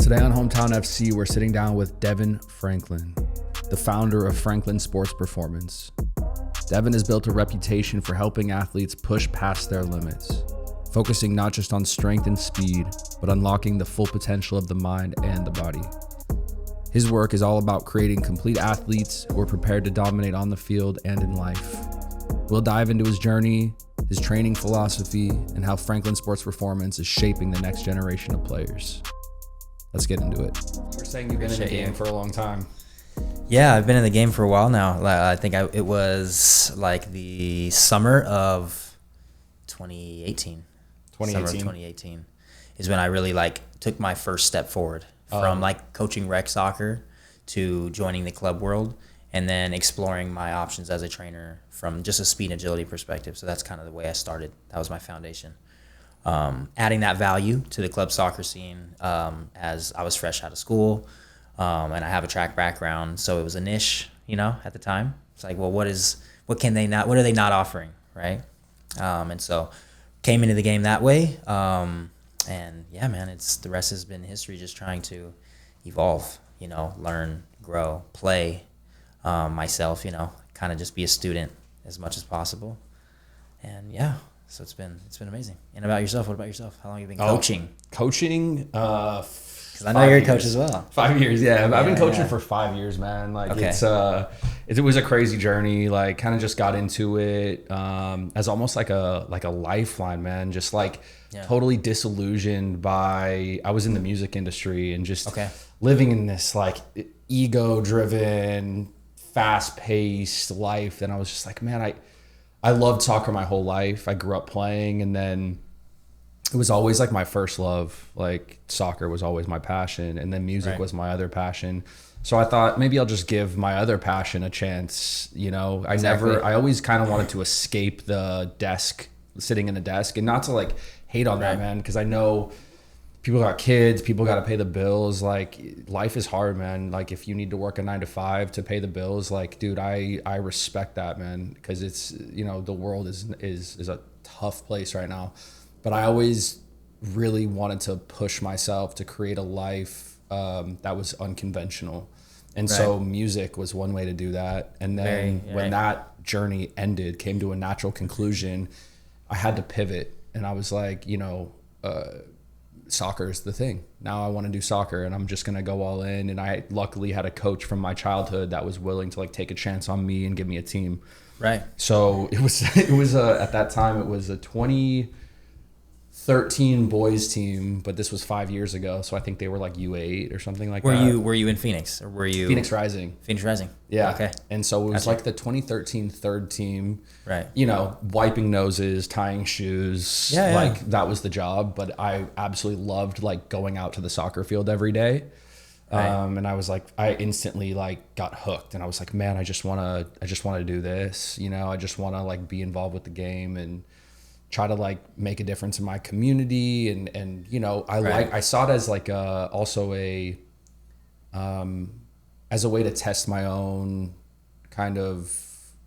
Today on Hometown FC, we're sitting down with Devin Franklin, the founder of Franklin Sports Performance. Devin has built a reputation for helping athletes push past their limits, focusing not just on strength and speed, but unlocking the full potential of the mind and the body. His work is all about creating complete athletes who are prepared to dominate on the field and in life. We'll dive into his journey, his training philosophy, and how Franklin Sports Performance is shaping the next generation of players. Let's get into it. You were saying you've been in the game for a long time. Yeah, I've been in the game for a while now. I think it was like the summer of 2018. Summer of 2018 is when I really took my first step forward from coaching rec soccer to joining the club world and then exploring my options as a trainer from just a speed and agility perspective. So that's kind of the way I started. That was my foundation. Adding that value to the club soccer scene as I was fresh out of school, and I have a track background, so it was a niche, at the time. It's like, well, what are they not offering, right? And so came into the game that way, and yeah, man, the rest has been history. Just trying to evolve, learn, grow, play myself, kind of just be a student as much as possible, and yeah. So it's been amazing. And about yourself, what about yourself? How long have you been coaching? Coaching, because I know you're a coach as well. 5 years, yeah. I've been coaching for 5 years, man. It was a crazy journey. Kind of just got into it as almost like a lifeline, man. Just totally disillusioned by. I was in the music industry and just living in this ego-driven, fast-paced life, and I was just like, man, I loved soccer my whole life. I grew up playing, and then it was always my first love. Soccer was always my passion, and then music was my other passion. So I thought maybe I'll just give my other passion a chance. I always kind of wanted to escape the desk, sitting in a desk, and not to hate on that, man, because I know people got kids, people got to pay the bills. Life is hard, man. If you need to work a 9 to 5 to pay the bills, dude, I respect that, man, because it's, the world is a tough place right now. But I always really wanted to push myself to create a life that was unconventional. And so music was one way to do that. And then when that journey ended, came to a natural conclusion, I had to pivot. And I was like, soccer is the thing. Now I want to do soccer, and I'm just going to go all in. And I luckily had a coach from my childhood that was willing to take a chance on me and give me a team. Right. So it was at that time, it was a 2013 boys team, but this was 5 years ago. So I think they were U8 or something like that. Were you in Phoenix, or were you Phoenix Rising? Phoenix Rising. Yeah. Okay. And so it was the 2013 third team. Right. Wiping noses, tying shoes. Yeah. That was the job. But I absolutely loved going out to the soccer field every day. Right. And I was I instantly got hooked, and I was like, man, I just want to do this. I just want to be involved with the game and try to make a difference in my community. And I saw it as also as a way to test my own kind of,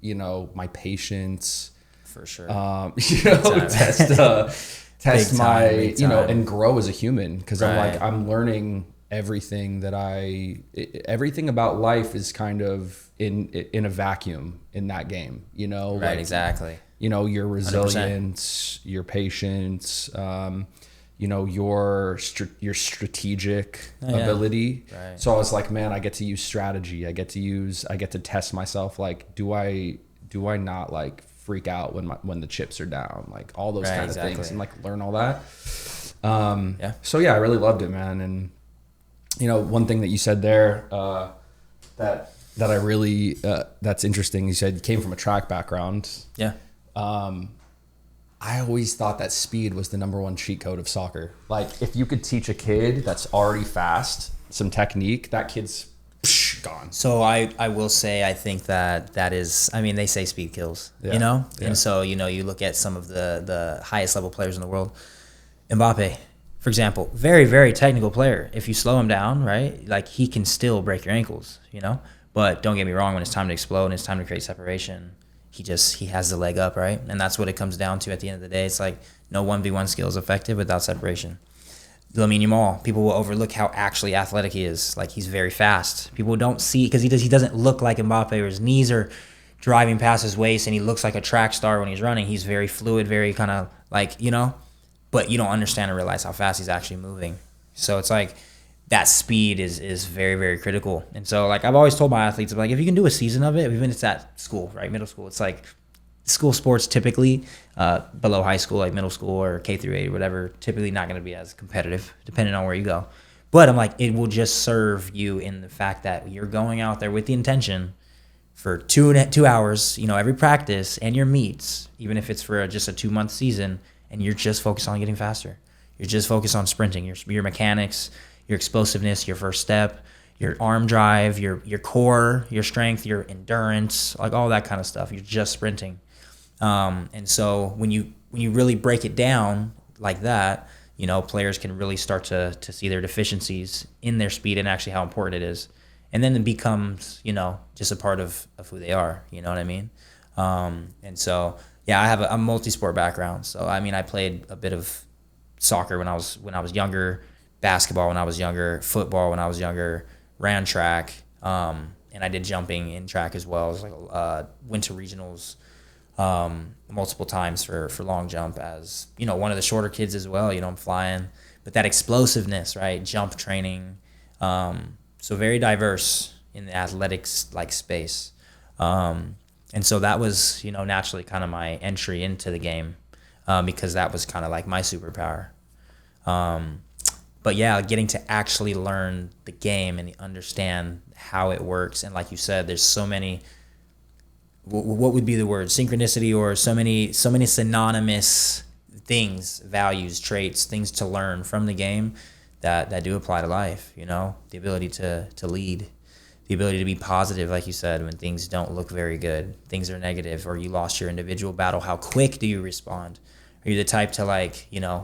my patience. For sure. Test my, and grow as a human. Because I'm learning everything everything about life is kind of in a vacuum in that game, Exactly. Your resilience, 100%. Your patience, your strategic ability. Right. So I was like, man, I get to use strategy. I get to test myself. Do I not freak out when the chips are down? All those kind of things, and learn all that. So yeah, I really loved it, man. And one thing that you said there that I really that's interesting. You said you came from a track background. Yeah. I always thought that speed was the number one cheat code of soccer. If you could teach a kid that's already fast some technique, that kid's gone. So I will say, I think that is, they say speed kills, Yeah. And so, you look at some of the highest level players in the world. Mbappe, for example, very, very technical player. If you slow him down, right, he can still break your ankles, But don't get me wrong, when it's time to explode and it's time to create separation, he has the leg up, right? And that's what it comes down to at the end of the day. It's no 1v1 skill is effective without separation. Lamine Yamal, people will overlook how actually athletic he is. Like, he's very fast. People don't see, because he doesn't look like Mbappe, or his knees are driving past his waist, and he looks like a track star when he's running. He's very fluid, very kind of like, but you don't understand or realize how fast he's actually moving. So it's like that speed is very, very critical. And so, like, I've always told my athletes, like, if you can do a season of it, even if it's at school, right, middle school, it's like school sports typically below high school, like middle school or K through 8 or whatever, typically not going to be as competitive depending on where you go. But I'm like, it will just serve you in the fact that you're going out there with the intention for 2 hours, every practice and your meets, even if it's for just a 2-month season, and you're just focused on getting faster. You're just focused on sprinting, your mechanics, your explosiveness, your first step, your arm drive, your core, your strength, your endurance, like all that kind of stuff. You're just sprinting. And so when you really break it down like that, players can really start to see their deficiencies in their speed and actually how important it is. And then it becomes, just a part of who they are. You know what I mean? And so, yeah, I have a multi-sport background. So, I mean, I played a bit of soccer when I was younger, basketball when I was younger, football when I was younger, ran track, and I did jumping in track as well. I was went to regionals multiple times for long jump as, one of the shorter kids as well. I'm flying. But that explosiveness, right, jump training, so very diverse in the athletics like space. And so that was, naturally kind of my entry into the game, because that was kind of like my superpower. But yeah, getting to actually learn the game and understand how it works. And like you said, there's so many, what would be the word? Synchronicity, or so many synonymous things, values, traits, things to learn from the game that do apply to life, the ability to lead, the ability to be positive, like you said, when things don't look very good, things are negative, or you lost your individual battle. How quick do you respond? Are you the type to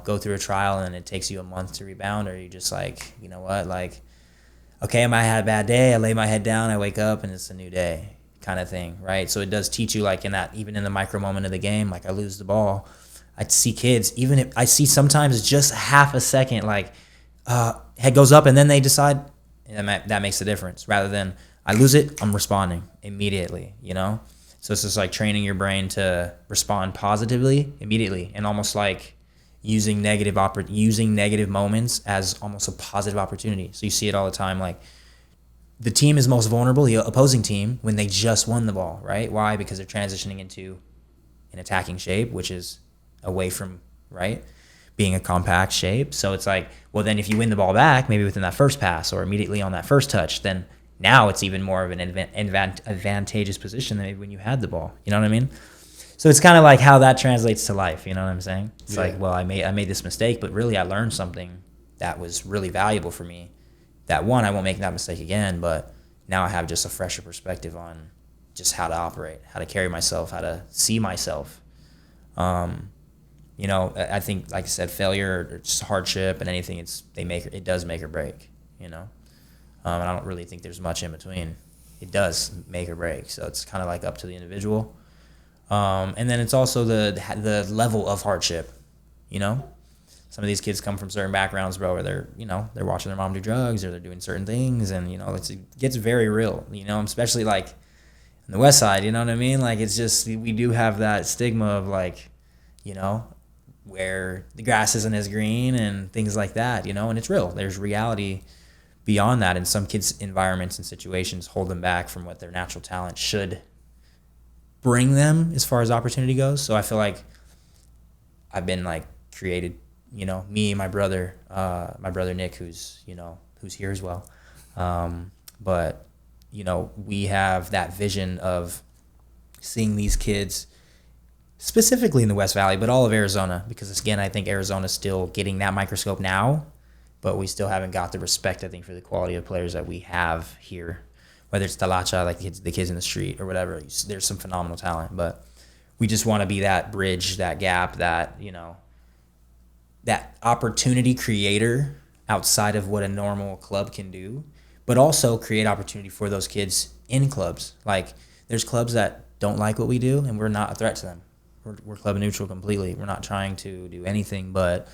go through a trial and it takes you a month to rebound? Or are you just like, okay, I might have had a bad day. I lay my head down, I wake up, and it's a new day kind of thing, right? So it does teach you, even in the micro moment of the game, I lose the ball. I see kids, even if I see sometimes just half a second, head goes up and then they decide, and that makes the difference. Rather than I lose it, I'm responding immediately, So it's just like training your brain to respond positively immediately, and almost like using negative moments as almost a positive opportunity. So you see it all the time. Like, the team is most vulnerable, the opposing team, when they just won the ball, right? Why? Because they're transitioning into an attacking shape, which is away from, right, being a compact shape. So it's like, well, then if you win the ball back, maybe within that first pass or immediately on that first touch, then now it's even more of an advantageous position than maybe when you had the ball. You know what I mean? So it's kind of like how that translates to life. You know what I'm saying? It's like, well, I made this mistake, but really I learned something that was really valuable for me. That one, I won't make that mistake again, but now I have just a fresher perspective on just how to operate, how to carry myself, how to see myself. I think, like I said, failure or just hardship and anything, it does make or break, and I don't really think there's much in between. It does make or break. So it's kind of like up to the individual. And then it's also the level of hardship, Some of these kids come from certain backgrounds, bro, where they're watching their mom do drugs, or they're doing certain things, and, it gets very real, especially like in the West Side, you know what I mean? Like, it's just, we do have that stigma of where the grass isn't as green and things like that, and it's real. There's reality beyond that, and some kids' environments and situations hold them back from what their natural talent should bring them as far as opportunity goes. So I feel like I've been created, me, my brother Nick, who's here as well. But we have that vision of seeing these kids specifically in the West Valley, but all of Arizona, because again, I think Arizona's still getting that microscope now, but we still haven't got the respect, I think, for the quality of players that we have here, whether it's Talacha, like the kids in the street or whatever. There's some phenomenal talent, but we just want to be that bridge, that gap, that, that opportunity creator outside of what a normal club can do, but also create opportunity for those kids in clubs. Like, there's clubs that don't like what we do, and we're not a threat to them. We're club neutral completely. We're not trying to do anything but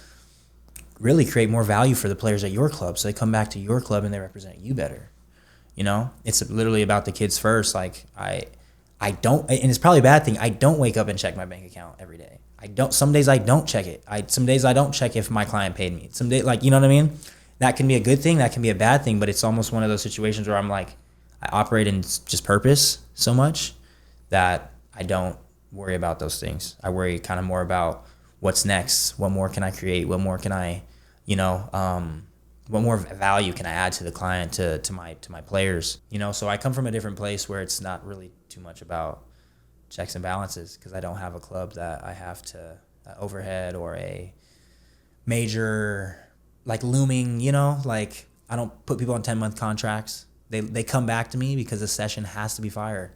really create more value for the players at your club, so they come back to your club and they represent you better. You know, it's literally about the kids first. Like I don't, and it's probably a bad thing, I don't wake up and check my bank account every day. Some days I don't check it. Some days I don't check if my client paid me. Some days, like, you know what I mean? That can be a good thing, that can be a bad thing, but it's almost one of those situations where I'm like, I operate in just purpose so much that I don't worry about those things. I worry kind of more about what's next. What more can I create? What more can I, what more value can I add to the client, to my players? You know, so I come from a different place where it's not really too much about checks and balances, because I don't have a club that I have to overhead or a major like looming, you know, like I don't put people on 10-month contracts. They come back to me because the session has to be fired.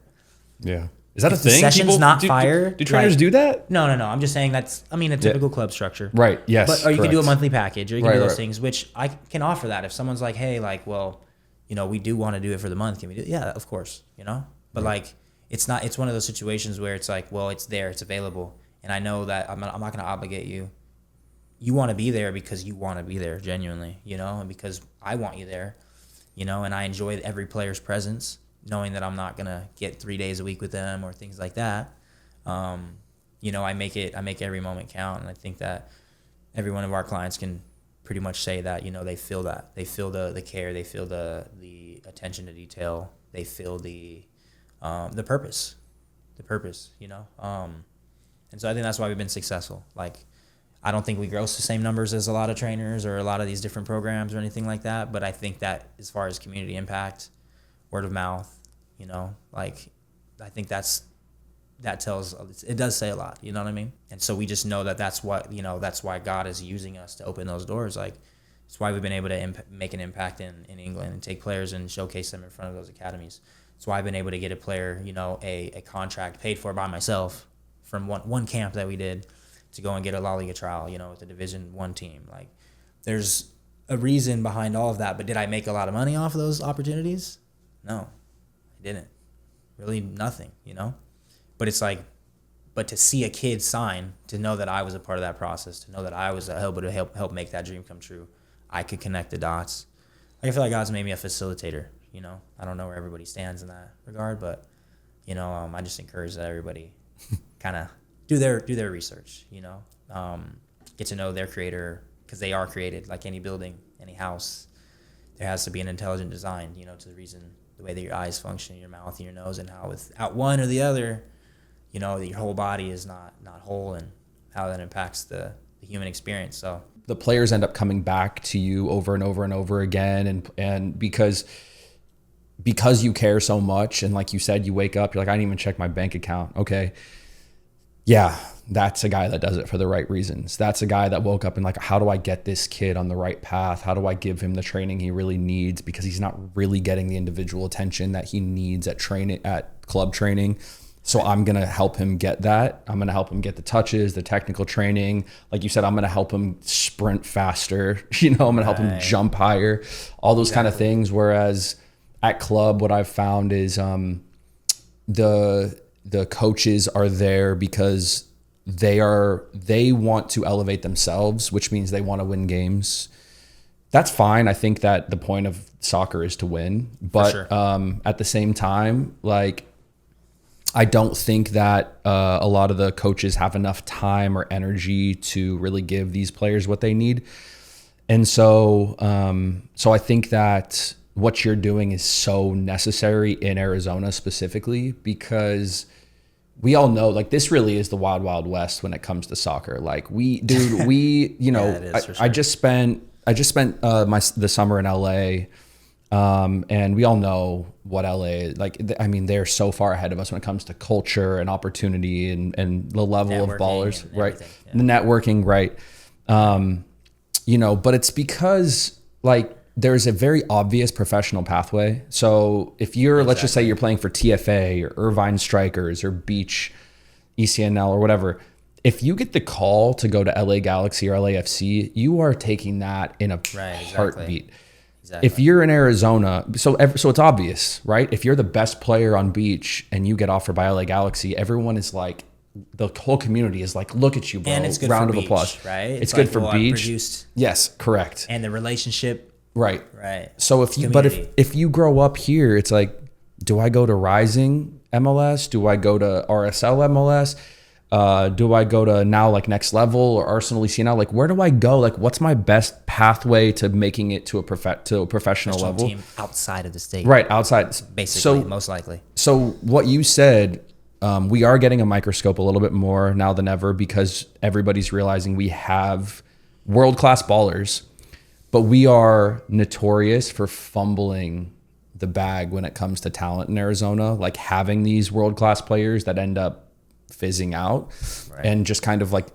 Yeah. Is that if a thing? The session's not fired. Do trainers do that? No. I'm just saying that's, a typical club structure. Right. Yes. But, or you correct. can do a monthly package, or you can do those things, which I can offer that. If someone's like, hey, like, well, you know, we do want to do it for the month. Can we do it? Yeah, of course, you know? But like, it's one of those situations where it's like, well, it's there, it's available. And I know that I'm not going to obligate you. You want to be there because you want to be there genuinely, you know, and because I want you there, you know, and I enjoy every player's presence, knowing that I'm not going to get 3 days a week with them or things like that. You know, I make every moment count. And I think that every one of our clients can pretty much say that, you know, they feel that. They feel the care. They feel the attention to detail. They feel the purpose, you know? And so I think that's why we've been successful. Like, I don't think we gross the same numbers as a lot of trainers or a lot of these different programs or anything like that. But I think that as far as community impact, word of mouth, you know, like, I think it does say a lot, you know what I mean? And so we just know that that's why God is using us to open those doors. Like, it's why we've been able to make an impact in England and take players and showcase them in front of those academies. It's why I've been able to get a player, you know, a contract paid for by myself from one camp that we did to go and get a La Liga trial, you know, with the Division I team. Like, there's a reason behind all of that. But did I make a lot of money off of those opportunities? No, I didn't. Really nothing, you know? But it's like, but to see a kid sign, to know that I was a part of that process, to know that I was able to help make that dream come true, I could connect the dots. Like, I feel like God's made me a facilitator, you know? I don't know where everybody stands in that regard, but, you know, I just encourage that everybody kind of do their research, you know, get to know their creator, because they are created. Like any building, any house, there has to be an intelligent design, you know, to the reason the way that your eyes function, your mouth, and your nose, and how without one or the other, you know, your whole body is not whole, and how that impacts the human experience. So the players end up coming back to you over and over and over again, and because you care so much, and like you said, you wake up, you're like, I didn't even check my bank account. Okay. Yeah, that's a guy that does it for the right reasons. That's a guy that woke up and like, how do I get this kid on the right path? How do I give him the training he really needs? Because he's not really getting the individual attention that he needs at club training. So I'm going to help him get that. I'm going to help him get the touches, the technical training. Like you said, I'm going to help him sprint faster. You know, I'm going to help him jump higher, all those kind of things. Whereas at club, what I've found is the coaches are there because they want to elevate themselves, which means they want to win games. That's fine. I think that the point of soccer is to win, but sure. At the same time, like, I don't think that a lot of the coaches have enough time or energy to really give these players what they need. And so I think that what you're doing is so necessary in Arizona specifically, because we all know, like, this really is the wild, wild west when it comes to soccer. Like, you know, yeah, sure. I just spent the summer in LA, and we all know what LA is like. I mean, they're so far ahead of us when it comes to culture and opportunity and the level of ballers, right? Yeah. The networking, right? You know, but it's because, like, there's a very obvious professional pathway. So if you're, let's just say you're playing for TFA or Irvine Strikers or Beach ECNL or whatever, if you get the call to go to LA Galaxy or LAFC, you are taking that in a heartbeat. Exactly. If you're in Arizona, so it's obvious, right? If you're the best player on Beach and you get offered by LA Galaxy, everyone is like the whole community is like, look at you, bro. And it's good round for of beach, applause. right? It's good for beach. Produced, yes, correct. and the relationship. Right. Right. So if you grow up here, it's like, do I go to Rising MLS? Do I go to RSL MLS? Do I go to now like Next Level or Arsenal ECNL? Like, where do I go? Like, what's my best pathway to making it to a professional level? Team outside of the state. Right, outside. Basically, most likely. So what you said, we are getting a microscope a little bit more now than ever because everybody's realizing we have world-class ballers, but we are notorious for fumbling the bag when it comes to talent in Arizona, like having these world-class players that end up fizzing out and just kind of like,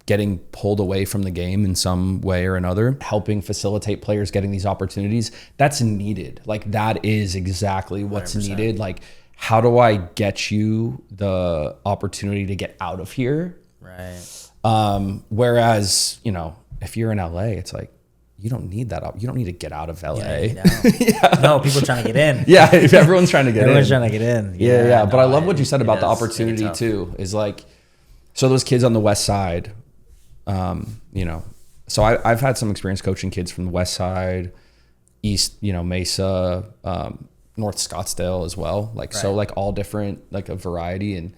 getting pulled away from the game in some way or another, helping facilitate players getting these opportunities. That's needed. Like, that is exactly what's 100%. Needed. Like, how do I get you the opportunity to get out of here? Right. Whereas, if you're in LA, it's like, you don't need that. You don't need to get out of LA. Yeah. No, people are trying to get in. Yeah, everyone's trying to get in. Everyone's trying to get in. Yeah. But I love what you said about the opportunity too. Is like, so those kids on the West Side, so I've had some experience coaching kids from the West Side, East, Mesa, North Scottsdale as well. Like, so like all different, like a variety. And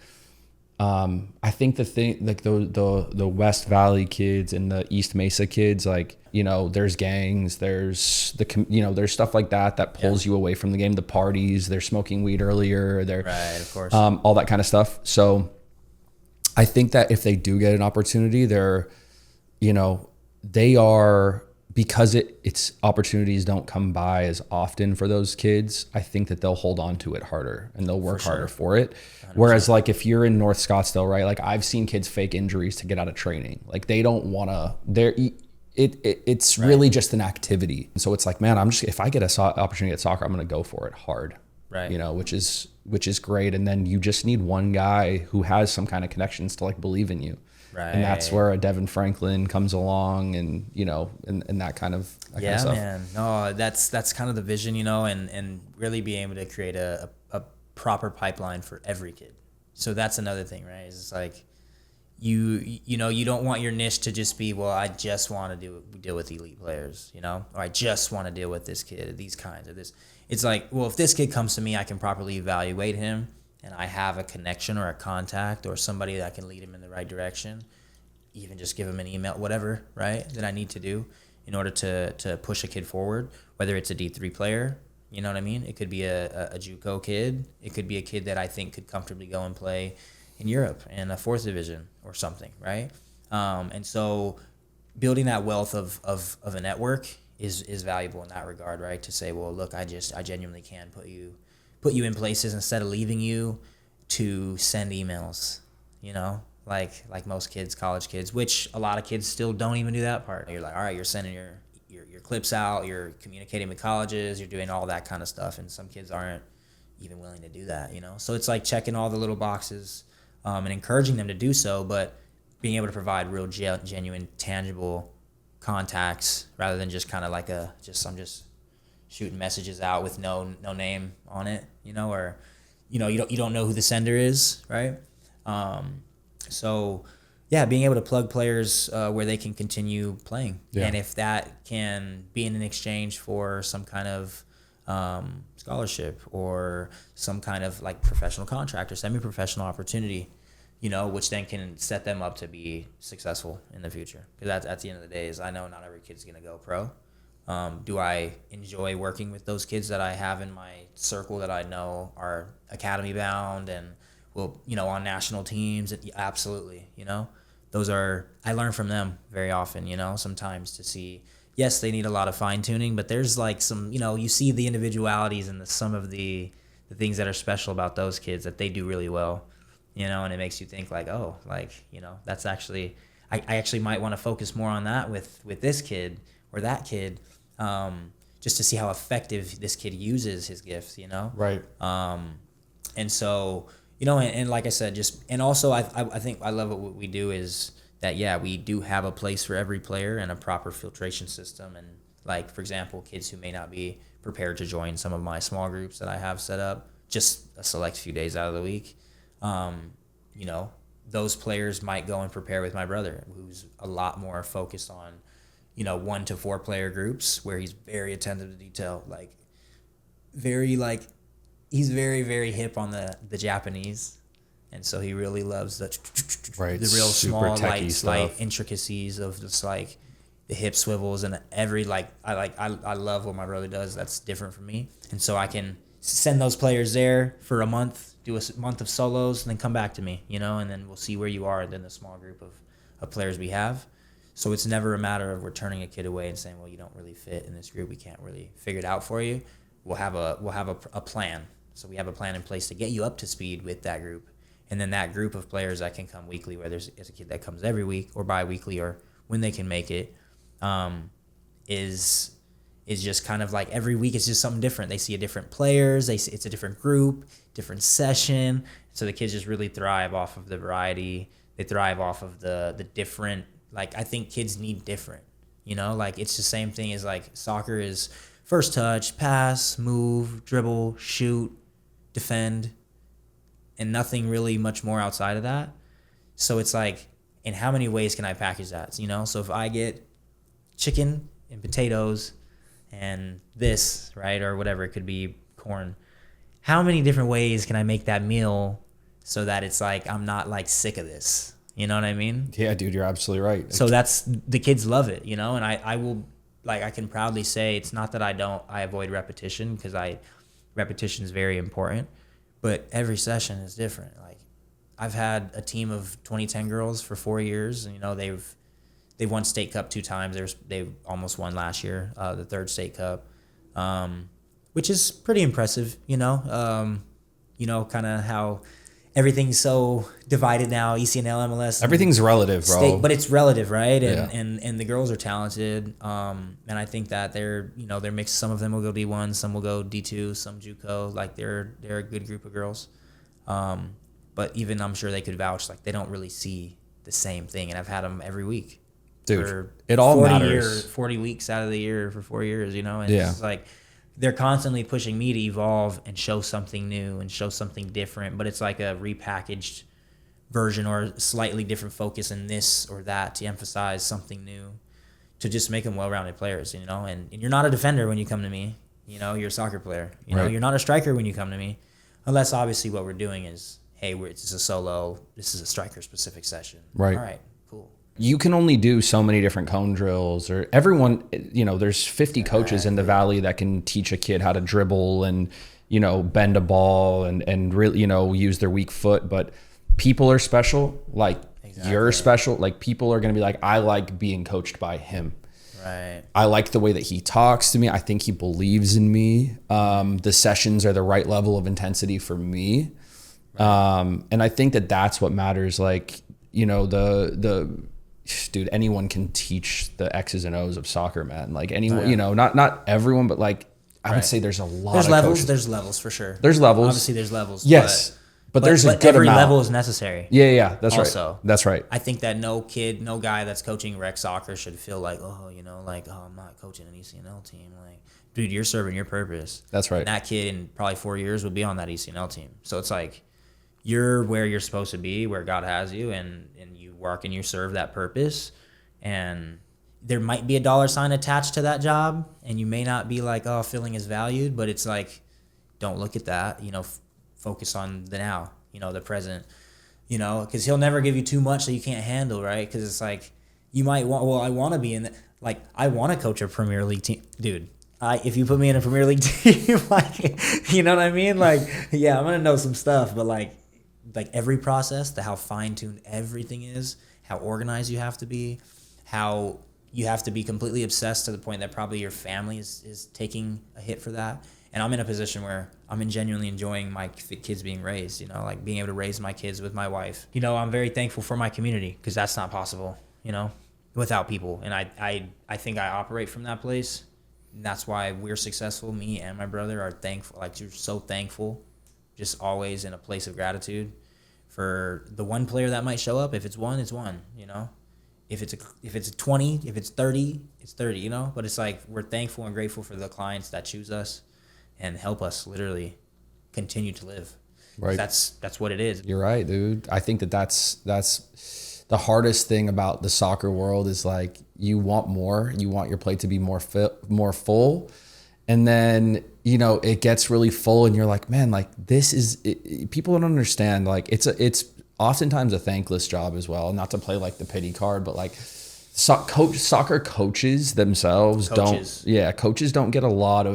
I think the thing, like the West Valley kids and the East Mesa kids, like, there's gangs, there's there's stuff like that pulls you away from the game. The parties, they're smoking weed earlier, they're right, of course, all that kind of stuff. So I think that if they do get an opportunity, they're, they are, because it's opportunities don't come by as often for those kids. I think that they'll hold on to it harder and they'll work harder for it. 100%. Whereas like if you're in North Scottsdale, right? Like I've seen kids fake injuries to get out of training. Like they don't want to, it's really just an activity. So it's like, man, if I get an opportunity at soccer, I'm going to go for it hard. Right. Which is great. And then you just need one guy who has some kind of connections to like believe in you. Right. And that's where a Devin Franklin comes along and, and that kind of stuff. Man. No, that's kind of the vision, and really being able to create a proper pipeline for every kid. So that's another thing, right? It's like you don't want your niche to just be, well, I just want to deal with elite players, or I just want to deal with this kid, these kinds of this. It's like, well, if this kid comes to me, I can properly evaluate him, and I have a connection or a contact or somebody that can lead him in the right direction, even just give him an email, whatever, right, that I need to do in order to push a kid forward, whether it's a D3 player, you know what I mean? It could be a JUCO kid. It could be a kid that I think could comfortably go and play in Europe in a 4th division or something, right? And so building that wealth of a network is valuable in that regard, right? To say, well, look, I genuinely can put you in places instead of leaving you to send emails, like most kids, college kids, which a lot of kids still don't even do that part. You're like, all right, you're sending your clips out, you're communicating with colleges, you're doing all that kind of stuff, and some kids aren't even willing to do that, So it's like checking all the little boxes and encouraging them to do so, but being able to provide real genuine, tangible contacts rather than just kind of like I'm just shooting messages out with no name on it, or you don't know who the sender is, right? So yeah, being able to plug players where they can continue playing, and if that can be in an exchange for some kind of scholarship or some kind of like professional contract or semi-professional opportunity, which then can set them up to be successful in the future. Because that's at the end of the day, is I know not every kid's gonna go pro. Do I enjoy working with those kids that I have in my circle that I know are academy bound and will, on national teams? Absolutely, those are, I learn from them very often, sometimes to see, yes, they need a lot of fine tuning, but there's like some, you see the individualities and some of the things that are special about those kids that they do really well, and it makes you think like, oh, like, that's actually, I actually might want to focus more on that with this kid or that kid, just to see how effective this kid uses his gifts, Right. And so, and like I said, and also I think I love what we do is that, yeah, we do have a place for every player and a proper filtration system. And like, for example, kids who may not be prepared to join some of my small groups that I have set up, just a select few days out of the week, those players might go and prepare with my brother, who's a lot more focused on, 1 to 4 player groups where he's very attentive to detail, like very like he's very, very hip on the Japanese, and so he really loves the real small light intricacies of just like the hip swivels and every I love what my brother does. That's different from me, and so I can send those players there for a month, do a month of solos, and then come back to me, and then we'll see where you are in the small group of players we have. So it's never a matter of we're turning a kid away and saying, well, you don't really fit in this group. We can't really figure it out for you. We'll have a plan. So we have a plan in place to get you up to speed with that group. And then that group of players that can come weekly, whether it's a kid that comes every week or bi-weekly or when they can make it, is just kind of like every week it's just something different. They see a different players. It's a different group, different session. So the kids just really thrive off of the variety. They thrive off of the different. Like, I think kids need different, like it's the same thing as like soccer is first touch, pass, move, dribble, shoot, defend, and nothing really much more outside of that. So it's like, in how many ways can I package that? So if I get chicken and potatoes and this, right, or whatever, it could be corn, how many different ways can I make that meal so that it's like I'm not like sick of this? You know what I mean? Yeah, dude, you're absolutely right. So that's, the kids love it, and I will, like, I can proudly say it's not that I avoid repetition, because repetition is very important, but every session is different. Like, I've had a team of 2010 girls for 4 years, and they've won state cup 2 times. They almost won last year, the 3rd state cup, which is pretty impressive. Kind of how everything's so divided now, ECNL, MLS. Everything's relative, bro. State, but it's relative, right? Yeah. And the girls are talented. And I think that they're mixed. Some of them will go D1, some will go D2, some JUCO. Like, they're a good group of girls. But even I'm sure they could vouch, like, they don't really see the same thing. And I've had them every week. Dude, it all matters. 40 weeks out of the year for 4 years, And yeah. It's like, they're constantly pushing me to evolve and show something new and show something different, but it's like a repackaged version or a slightly different focus in this or that to emphasize something new, to just make them well-rounded players, and you're not a defender when you come to me, you're a soccer player, right. You're not a striker when you come to me, unless obviously what we're doing is, hey, it's just a solo, this is a striker-specific session. Right. All right, cool. You can only do so many different cone drills, or everyone, there's 50 coaches in the Valley that can teach a kid how to dribble and, bend a ball and really, use their weak foot. But people are special. Like, you're special. Like, people are going to be like, I like being coached by him. Right. I like the way that he talks to me. I think he believes in me. The sessions are the right level of intensity for me. Right. And I think that that's what matters. Like, dude, anyone can teach the X's and O's of soccer, man. Like, anyone, not everyone, but like, I would say there's a lot of levels. coaches. There's levels for sure. There's levels. Obviously, there's levels. Yes. But there's a good every amount. level is necessary. Yeah, that's also, right. That's right. I think that no guy that's coaching rec soccer should feel like, I'm not coaching an ECNL team. Like, dude, you're serving your purpose. That's right. And that kid in probably 4 years will be on that ECNL team. So it's like, you're where you're supposed to be, where God has you, and you work and you serve that purpose. And there might be a dollar sign attached to that job, and you may not be like, feeling is valued, but it's like, don't look at that, focus on the now, the present, because he'll never give you too much that you can't handle, right? Because it's like, you might want, I want to be in the, like, I want to coach a Premier League team, dude. If you put me in a Premier League team, like, you know what I mean? Like, yeah, I'm going to know some stuff, but like every process, how fine-tuned everything is, how organized you have to be, how you have to be completely obsessed to the point that probably your family is taking a hit for that. And I'm in a position where I'm genuinely enjoying my kids being raised, like being able to raise my kids with my wife. I'm very thankful for my community, because that's not possible, without people. And I think I operate from that place. And that's why we're successful. Me and my brother are thankful. Like, you're so thankful, just always in a place of gratitude for the one player that might show up. If it's one, it's one, If it's 20, if it's 30, it's 30, But it's like, we're thankful and grateful for the clients that choose us and help us literally continue to live. Right. That's what it is. You're right, dude. I think that's the hardest thing about the soccer world is like you want more. You want your plate to be more full. And then, you know, it gets really full and you're like, man, like this is people don't understand. Like it's oftentimes a thankless job as well. Not to play like the pity card, but like soccer coaches themselves coaches don't get a lot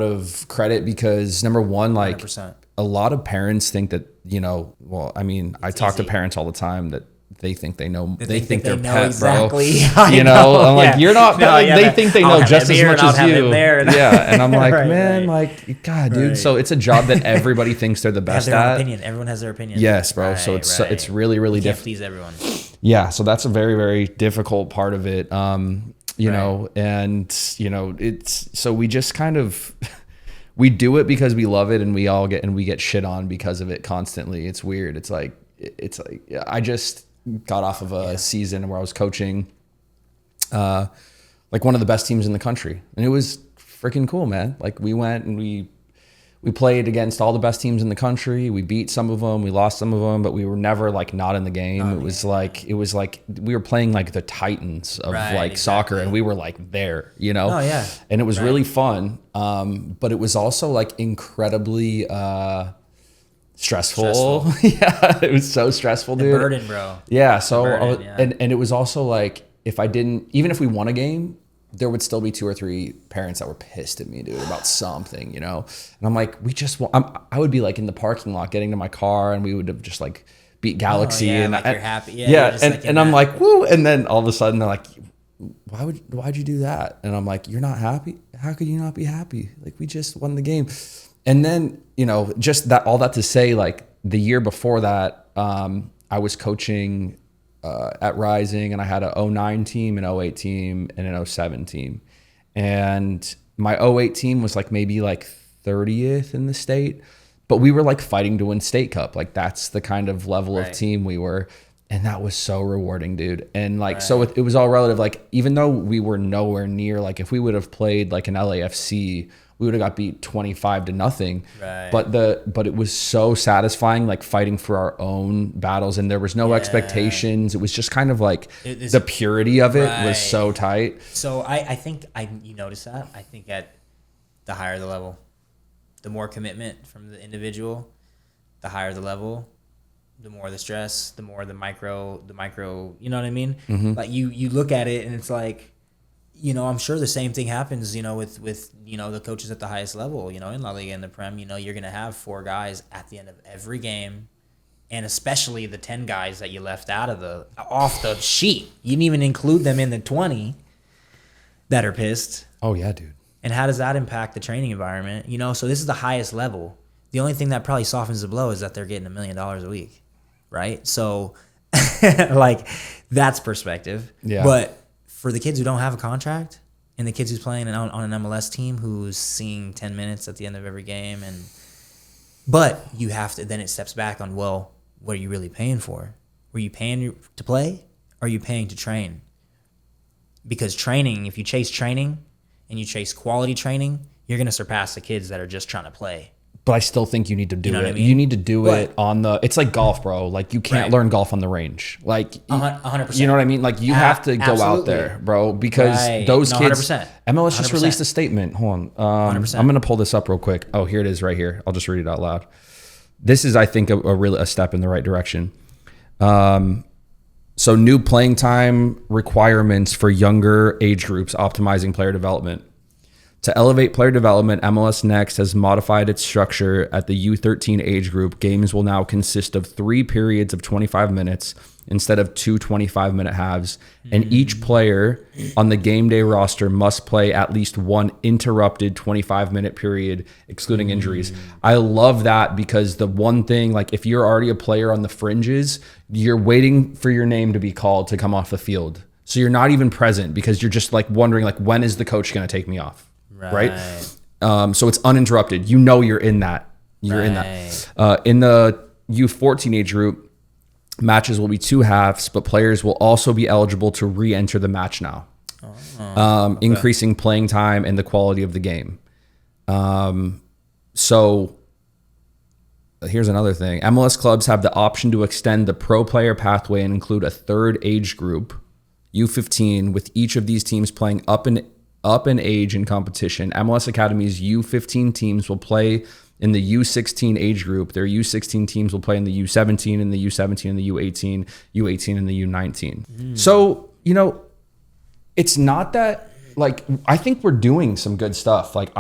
of credit because number one, like 100%. A lot of parents think that, you know, well, I mean, I talk to parents all the time that they think they know, they think they're pet, exactly. Bro. You know, I'm like, you're not, they think they know just as much as you. Yeah. And I'm like, man, like, God, dude. So it's a job that everybody thinks they're the best at. Their opinion. Everyone has their opinion. Yes, bro. So it's really, really difficult. Please everyone. Yeah. So that's a very, very difficult part of it. You know, and you know, so we just kind of, we do it because we love it and we get shit on because of it constantly. It's weird. It's like, I just got off of a season where I was coaching, like one of the best teams in the country. And it was freaking cool, man. Like we went and we played against all the best teams in the country. We beat some of them, we lost some of them, but we were never like not in the game. It was like we were playing like the Titans of soccer, and we were like there, you know. And it was really fun. But it was also like incredibly stressful. Yeah, it was so stressful, dude. The burden, bro. Yeah. So and it was also like even if we won a game, there would still be 2 or 3 parents that were pissed at me, dude, about something, you know? And I'm like, I would be like in the parking lot getting to my car and we would have just like beat Galaxy. And like you're happy. And I'm like, woo. And then all of a sudden they're like, why'd you do that? And I'm like, you're not happy? How could you not be happy? Like we just won the game. And then, you know, just all that to say, like the year before that, I was coaching at Rising, and I had a 09 team, an 08 team, and an 07 team. And my 08 team was like maybe like 30th in the state, but we were like fighting to win state cup. Like that's the kind of level of team we were. And that was so rewarding, dude. And like, so it was all relative. Like, even though we were nowhere near, like if we would have played like an LAFC, we would have got beat 25-0. But it was so satisfying, like fighting for our own battles, and there was no expectations. It was just kind of like the purity of it was so tight. So I think you notice that. I think at the higher the level, the more commitment from the individual, the higher the level, the more the stress, the more the micro, you know what I mean? Mm-hmm. Like you look at it and it's like, you know, I'm sure the same thing happens, you know, with you know, the coaches at the highest level, you know, in La Liga and the Prem, you know, you're going to have 4 guys at the end of every game, and especially the 10 guys that you left off the sheet. You didn't even include them in the 20 that are pissed. Oh, yeah, dude. And how does that impact the training environment? You know, so this is the highest level. The only thing that probably softens the blow is that they're getting $1 million a week, right? So, like, that's perspective. Yeah. But for the kids who don't have a contract and the kids who's playing on an MLS team who's seeing 10 minutes at the end of every game, but you have to, then it steps back on, well, what are you really paying for? Were you paying to play, or are you paying to train? Because training, if you chase training and you chase quality training, you're going to surpass the kids that are just trying to play. But I still think you need to do it. I mean? You need to do it on it's like golf, bro. Like you can't learn golf on the range. Like 100%. You know what I mean? Like you have to go out there, bro, because those kids, 100%. MLS just released a statement. Hold on. I'm going to pull this up real quick. Oh, here it is right here. I'll just read it out loud. This is, I think, a step in the right direction. So new playing time requirements for younger age groups, optimizing player development. To elevate player development, MLS Next has modified its structure at the U13 age group. Games will now consist of 3 periods of 25 minutes instead of 2 25-minute halves. And each player on the game day roster must play at least 1 interrupted 25-minute period, excluding injuries. I love that, because the one thing, like if you're already a player on the fringes, you're waiting for your name to be called to come off the field. So you're not even present because you're just like wondering, like, when is the coach going to take me off? Right. So it's uninterrupted. You know, you're in that. In the U14 age group, matches will be 2 halves, but players will also be eligible to re-enter the match now, increasing playing time and the quality of the game. So here's another thing. MLS clubs have the option to extend the pro player pathway and include a third age group, U15, with each of these teams playing up in age in competition. MLS Academy's U15 teams will play in the U16 age group. Their U16 teams will play in the U17 and the U17 and the U18, U18 and the U19. So, you know, it's not that, like, I think we're doing some good stuff. Like,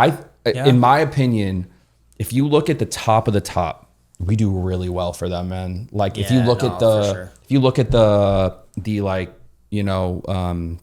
in my opinion, if you look at the top of the top, we do really well for them, man. Like, if you look at the like, you know,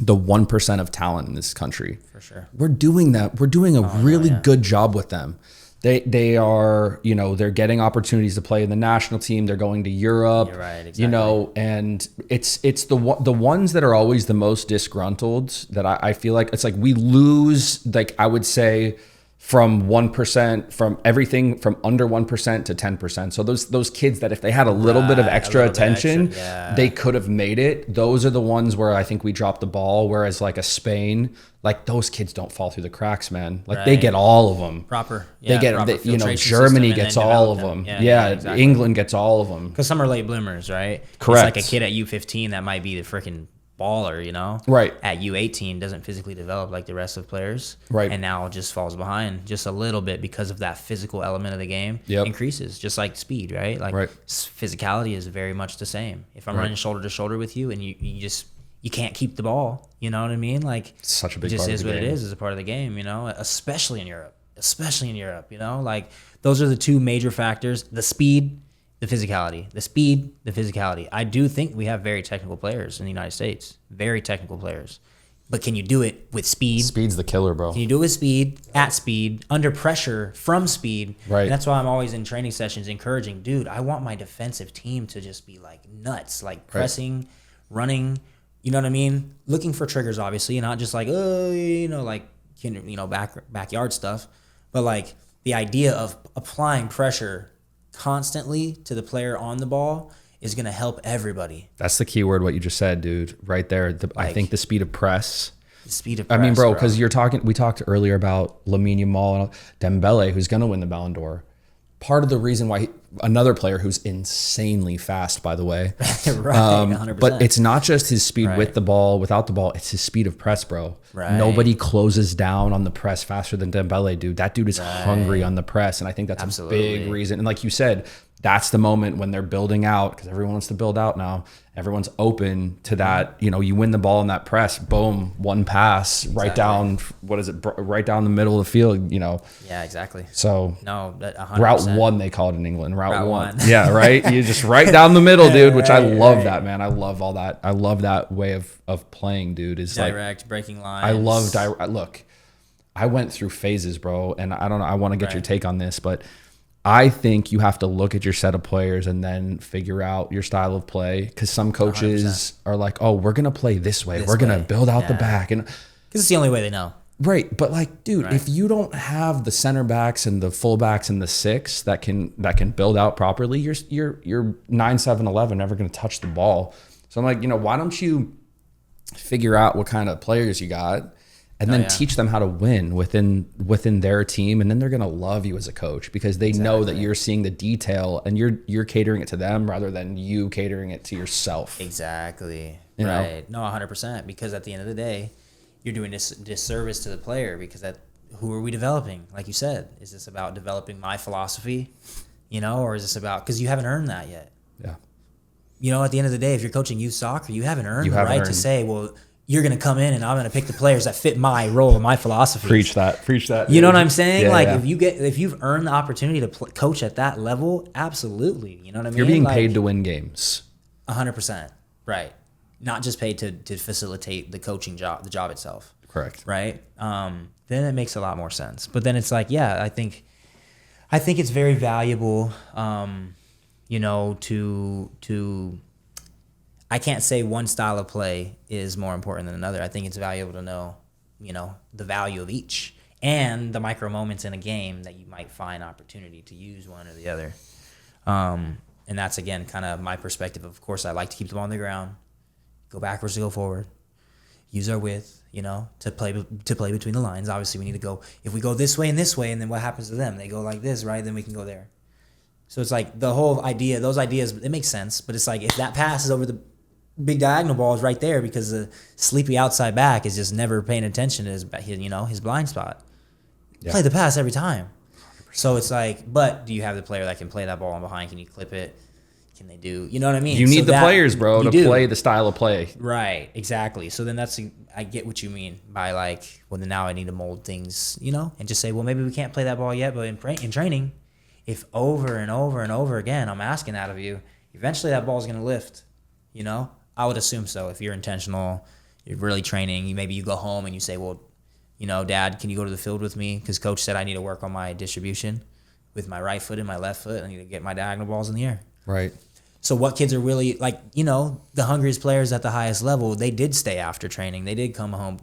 the 1% of talent in this country, for sure, we're doing that. We're doing a really good job with them. They are, you know, they're getting opportunities to play in the national team. They're going to Europe, You're right, exactly. You know, and it's the ones that are always the most disgruntled that I feel like it's like we lose, like I would say, from 1%, from everything from under 1% to 10%. So those kids that if they had a little bit of extra attention, they could have made it. Those are the ones where I think we dropped the ball. Whereas like a Spain, like those kids don't fall through the cracks, man. Like they get all of them. Proper. They get, you know, Germany gets all of them. Exactly. England gets all of them. Because some are late bloomers, right? Correct. It's like a kid at U15 that might be the freaking baller, you know, right? At U18 doesn't physically develop like the rest of players, right? And now just falls behind just a little bit because of that physical element of the game. Increases just like speed, right? Like physicality is very much the same. If I'm running shoulder to shoulder with you and you can't keep the ball, you know what I mean? Like it's such a big it just part is of the what game. It is a part of the game, you know, especially in Europe, you know, like those are the two major factors: the speed. The physicality, the speed, the physicality. I do think we have very technical players in the United States. Very technical players. But can you do it with speed? Speed's the killer, bro. Can you do it with speed, at speed, under pressure, from speed? Right. And that's why I'm always in training sessions encouraging, dude, I want my defensive team to just be like nuts, like pressing, running, you know what I mean? Looking for triggers, obviously, not just like, oh, you know, like, you know, backyard stuff. But like the idea of applying pressure constantly to the player on the ball is going to help everybody. That's the key word, what you just said, dude, right there. I think the speed of press. The speed of press, I mean, bro, because we talked earlier about Lamine Yamal and Dembele, who's going to win the Ballon d'Or. Part of the reason why another player who's insanely fast, by the way, right, 100%. But it's not just his speed with the ball, without the ball. It's his speed of press, bro. Right. Nobody closes down on the press faster than Dembele, dude. That dude is hungry on the press, and I think that's a big reason. And like you said, that's the moment when they're building out, because everyone wants to build out now. Everyone's open to that. You know, you win the ball in that press, boom, one pass right down. What is it? Right down the middle of the field. You know. Yeah, exactly. So no, 100%. Route 1 they call it in England. Route one. Yeah, right. You just right down the middle, dude. Which I love that, man. I love all that. I love that way of playing, dude. Is direct, breaking lines. I love direct. Look, I went through phases, bro, and I don't know. I want to get your take on this, but I think you have to look at your set of players and then figure out your style of play. Because some coaches 100%. Are like, "Oh, we're gonna play this way. We're gonna build out the back," and because it's the only way they know. Right, but like, dude, if you don't have the center backs and the fullbacks and the six that can build out properly, you're 9-7-11 never gonna touch the ball. So I'm like, you know, why don't you figure out what kind of players you got? And then teach them how to win within their team, and then they're gonna love you as a coach because they know that you're seeing the detail and you're catering it to them rather than you catering it to yourself. Exactly. You know? No, 100%. Because at the end of the day, you're doing this disservice to the player because who are we developing? Like you said, is this about developing my philosophy, you know, or is this about because you haven't earned that yet? Yeah. You know, at the end of the day, if you're coaching youth soccer, you haven't earned the right to say, well, you're going to come in and I'm going to pick the players that fit my role and my philosophy. Preach that. You know what I'm saying? If you've earned the opportunity to coach at that level, absolutely. You know what I mean? You're being paid to win games. 100%. Right. Not just paid to facilitate the coaching job, the job itself. Correct. Right. Then it makes a lot more sense. But then it's like, I think it's very valuable, you know, to I can't say one style of play is more important than another. I think it's valuable to know, you know, the value of each and the micro moments in a game that you might find opportunity to use one or the other. And that's, again, kind of my perspective. Of course, I like to keep the ball on the ground, go backwards to go forward, use our width, you know, to play between the lines. Obviously, we need to go, if we go this way, and then what happens to them? They go like this, right? Then we can go there. So it's like the whole idea, those ideas, it makes sense. But it's like if that pass is over the big diagonal ball is right there because the sleepy outside back is just never paying attention to his blind spot. Yeah. Play the pass every time. 100%. So it's like, but do you have the player that can play that ball on behind? Can you clip it? Can they do, you know what I mean? You need the players, bro, to play the style of play. Right, exactly. So then I get what you mean by like, well, then now I need to mold things, and just say, well, maybe we can't play that ball yet, but in training, if over and over and over again, I'm asking that of you, eventually that ball's going to lift, I would assume so. If you're intentional, you're really training, maybe you go home and you say, well, Dad, can you go to the field with me? Because coach said I need to work on my distribution with my right foot and my left foot. I need to get my diagonal balls in the air. Right. So what kids are really like, the hungriest players at the highest level, they did stay after training. They did come home,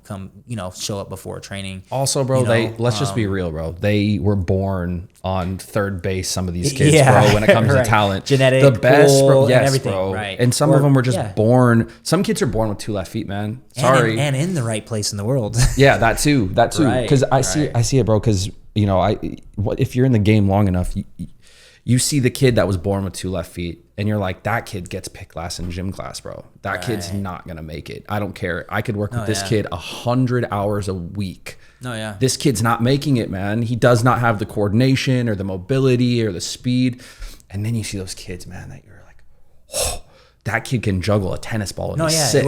show up before training. Also, bro, let's just be real, bro. They were born on third base, some of these kids, bro, when it comes to talent. Genetic, the best, bro, yes, and everything, bro. Right. And some of them were just born. Some kids are born with 2 left feet, man. Sorry. And in the right place in the world. Yeah, that too. Because I see it, bro, because, if you're in the game long enough, you see the kid that was born with 2 left feet, and you're like, that kid gets picked last in gym class, bro. That kid's not gonna make it. I don't care. I could work with this kid 100 hours a week. No, yeah. This kid's not making it, man. He does not have the coordination or the mobility or the speed. And then you see those kids, man, that you're like, oh, that kid can juggle a tennis ball in 6.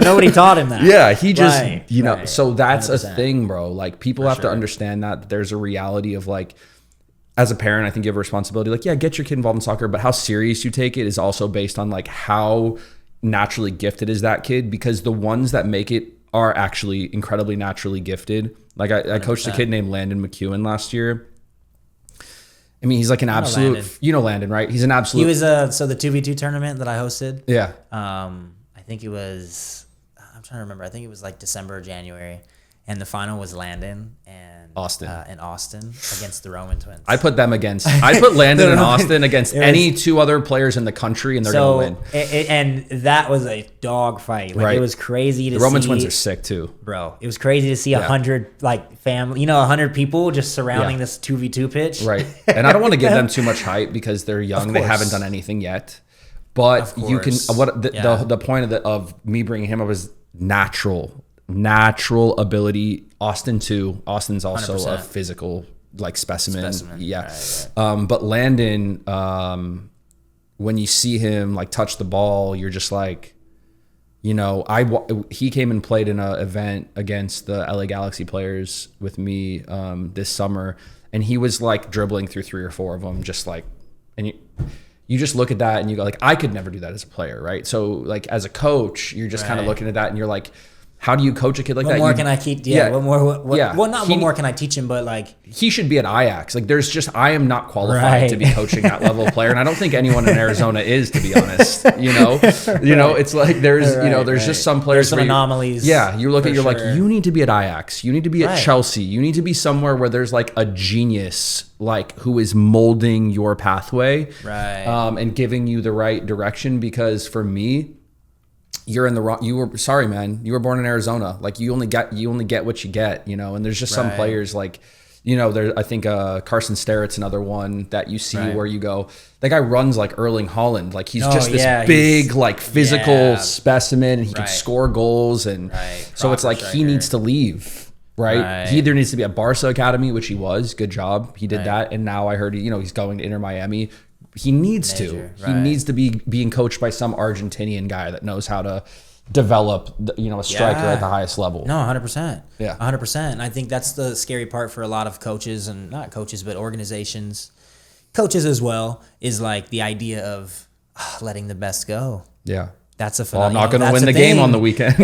Nobody taught him that. Yeah, he just, so that's 100%. A thing, bro. Like, people have to understand that there's a reality of like, as a parent, I think you have a responsibility. Like, yeah, get your kid involved in soccer, but how serious you take it is also based on like how naturally gifted is that kid, because the ones that make it are actually incredibly naturally gifted. Like I coached a kid named Landon McEwen last year. I mean, he's like an absolute, Landon, right? He's an absolute. He was so the 2v2 tournament that I hosted. Yeah. I think it was, I'm trying to remember. I think it was like December or January. And the final was Landon and Austin against the Roman twins. I put Landon and Austin against any 2 other players in the country, and they're going to win. And that was a dog fight. Like, it was crazy to see. The Roman twins are sick too, bro. It was crazy to see 100 like family, 100 people just surrounding this 2v2 pitch. Right. And I don't want to give them too much hype because they're young. They haven't done anything yet. But you can. The point of me bringing him up is natural ability. Austin too. Austin's also 100%. A physical like specimen. Yeah. Right. But Landon, when you see him like touch the ball, you're just like, he came and played in an event against the LA Galaxy players with me this summer, and he was like dribbling through 3 or 4 of them, just like, and you just look at that and you go like, I could never do that as a player, right? So like as a coach, you're just kind of looking at that and you're like, how do you coach a kid like that? What more can I teach? What more can I teach him? But like, he should be at Ajax. Like, I am not qualified to be coaching that level of player, and I don't think anyone in Arizona is, to be honest. It's like there's just some players. There's some anomalies. Yeah, you look at, you're like, you need to be at Ajax. You need to be at Chelsea. You need to be somewhere where there's like a genius, like who is molding your pathway, and giving you the right direction. Because for me, you're in the wrong. You were born in Arizona. Like, you only get what you get, and there's just some players like, I think Carson Sterrett's another one that you see where you go, that guy runs like Erling Haaland. Like, he's just this big, like physical specimen, and he can score goals. And so it's like, he needs to leave. Right. He either needs to be at Barca Academy, which he was, good job. He did that. And now I heard, he's going to Inter Miami. He needs to. He needs to be being coached by some Argentinian guy that knows how to develop, a striker at the highest level. No, 100%. Yeah, 100%. And I think that's the scary part for a lot of coaches, and not coaches, but organizations, coaches as well, is like the idea of letting the best go. Yeah. That's a phenomenon. Well, I'm not going to win the game on the weekend.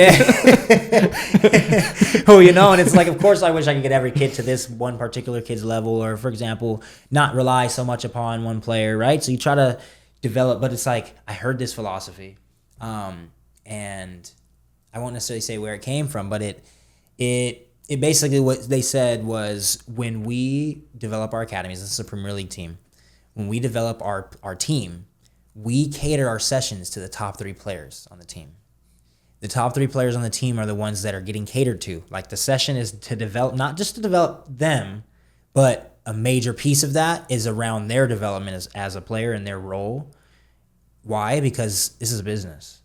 And it's like, of course, I wish I could get every kid to this one particular kid's level, or, for example, not rely so much upon one player, right? So you try to develop, but it's like, I heard this philosophy, and I won't necessarily say where it came from, but it basically, what they said was, when we develop our academies, this is a Premier League team, when we develop our team, we cater our sessions to the top 3 players on the team. The top 3 players on the team are the ones that are getting catered to. Like, the session is to develop, not just to develop them, But a major piece of that is around their development as a player and their role. Why? Because this is a business.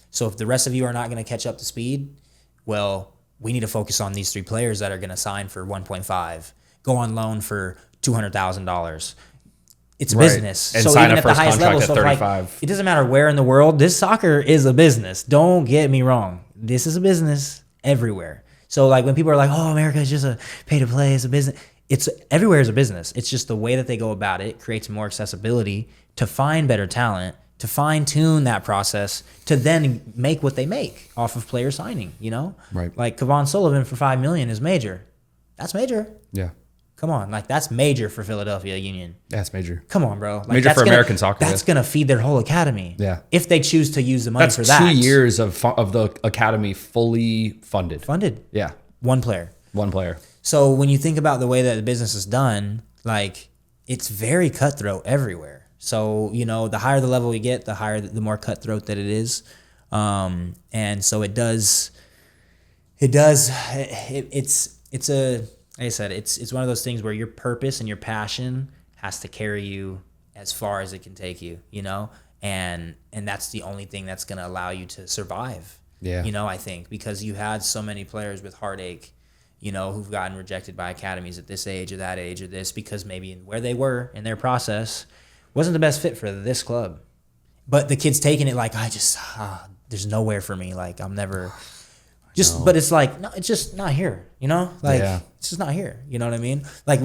So if the rest of you are not going to catch up to speed, well, we need to focus on these 3 players that are going to sign for 1.5, go on loan for $200,000. It's a business. And so sign even a at the first highest contract level, at so 35. like, it doesn't matter where in the world, this soccer is a business. Don't get me wrong. This is a business everywhere. So like when people are like, oh, America is just a pay to play, it's a business. It's everywhere is a business. It's just the way that they go about it creates more accessibility to find better talent, to fine tune that process, to then make what they make off of player signing, you know? Right. Like Kevon Sullivan for $5 million is major. That's major. Yeah. Come on. Like that's major for Philadelphia Union. That's major. Come on, bro. Like, Major that's for gonna, American soccer. That's going to feed their whole academy. Yeah. If they choose to use the money That's for that. 2 years of the academy fully funded. Funded. Yeah. One player. One player. So when you think about the way that the business is done, like it's very cutthroat everywhere. So, you know, the higher the level you get, the more cutthroat that it is. And so it's like I said, it's one of those things where your purpose and your passion has to carry you as far as it can take you, you know? And that's the only thing that's going to allow you to survive. Yeah. You know, I think because you had so many players with heartache, you know, who've gotten rejected by academies at this age or that age or this because maybe where they were in their process wasn't the best fit for this club. But the kid's taking it like, there's nowhere for me. Like I'm never but it's like, no, it's just not here, you know? Like it's just not here. You know what I mean? Like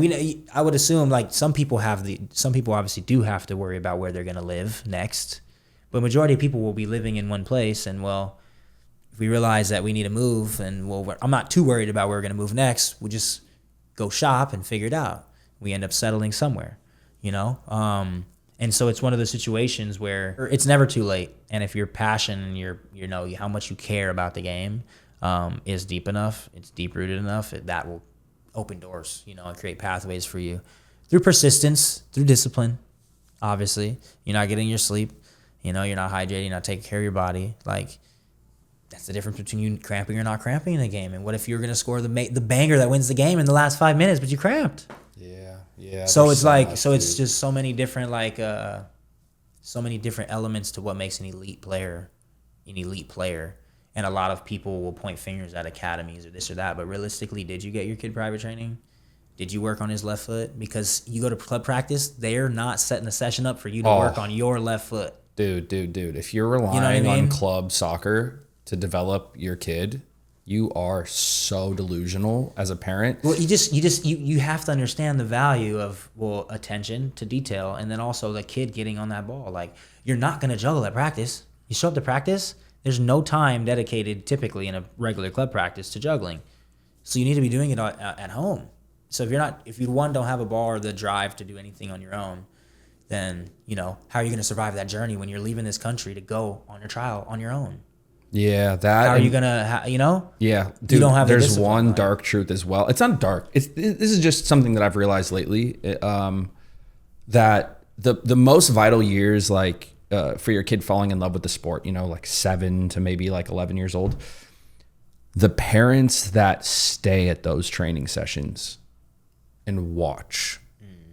I would assume like some people obviously do have to worry about where they're going to live next, but majority of people will be living in one place. And well, if we realize that we need to move and I'm not too worried about where we're going to move next. We'll just go shop and figure it out. We end up settling somewhere, you know? And so it's one of those situations where it's never too late. And if your passion and you know, how much you care about the game is deep enough, it's deep rooted enough, that will open doors, you know, and create pathways for you through persistence, through discipline. Obviously, you're not getting your sleep, you know, you're not hydrating, you're not taking care of your body. Like that's the difference between you cramping or not cramping in a game. And what if you're going to score the banger that wins the game in the last 5 minutes, but you cramped? Yeah. So it's like, it's just so many different, like, so many different elements to what makes an elite player. And a lot of people will point fingers at academies or this or that. But realistically, did you get your kid private training? Did you work on his left foot? Because you go to club practice, they're not setting a session up for you to work on your left foot. Dude. If you're relying on club soccer to develop your kid, you are so delusional as a parent. Well, you have to understand the value of attention to detail, and then also the kid getting on that ball. Like you're not gonna juggle at practice. You show up to practice. There's no time dedicated typically in a regular club practice to juggling, so you need to be doing it at home. So if you don't have a ball or the drive to do anything on your own, then you know how are you gonna survive that journey when you're leaving this country to go on your trial on your own? Yeah, that. How are you gonna, you know? Yeah, dude. You don't have there's one dark truth as well. It's not dark. This is just something that I've realized lately. That the most vital years, like for your kid falling in love with the sport, you know, like 7 to maybe like 11 years old. The parents that stay at those training sessions and watch,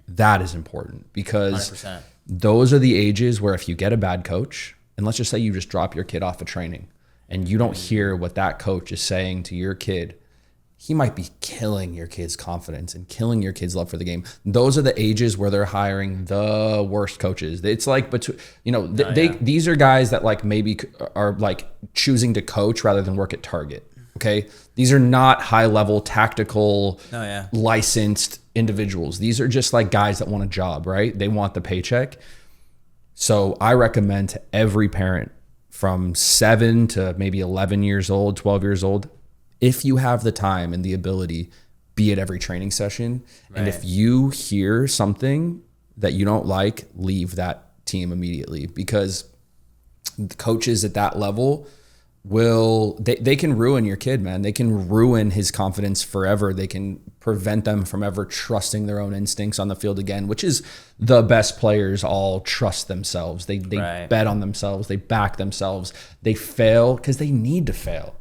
that is important because 100%. Those are the ages where if you get a bad coach, and let's just say you just drop your kid off of training, and you don't hear what that coach is saying to your kid, he might be killing your kid's confidence and killing your kid's love for the game. Those are the ages where they're hiring the worst coaches. It's like, these are guys that like maybe are like choosing to coach rather than work at Target. Okay. These are not high level tactical licensed individuals. These are just like guys that want a job, right? They want the paycheck. So I recommend to every parent from 7 to maybe 11 years old, 12 years old, if you have the time and the ability, be at every training session. Right. And if you hear something that you don't like, leave that team immediately, because the coaches at that level they can ruin your kid, man. They can ruin his confidence forever. They can prevent them from ever trusting their own instincts on the field again, which is the best players all trust themselves. They bet on themselves. They back themselves. They fail because they need to fail.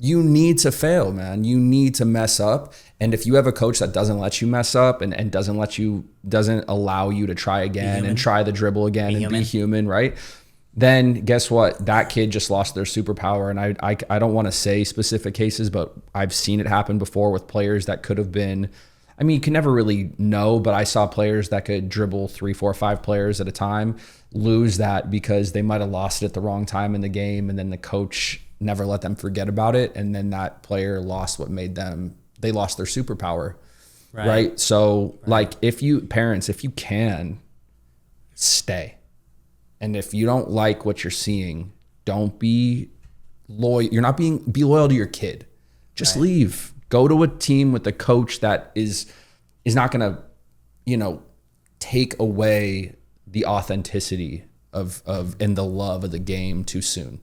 You need to fail, man. You need to mess up. And if you have a coach that doesn't let you mess up and doesn't allow you to try again and try the dribble again and be human, right? Then guess what? That kid just lost their superpower. And I don't want to say specific cases, but I've seen it happen before with players that could have been, I mean, you can never really know, but I saw players that could dribble 3, 4, 5 players at a time lose that because they might have lost it at the wrong time in the game, and then the coach never let them forget about it, and then that player lost what made them, they lost their superpower, right? So like if you can, stay. And if you don't like what you're seeing, don't be loyal. Be loyal to your kid. Just leave. Go to a team with a coach that is not going to, take away the authenticity of and the love of the game too soon.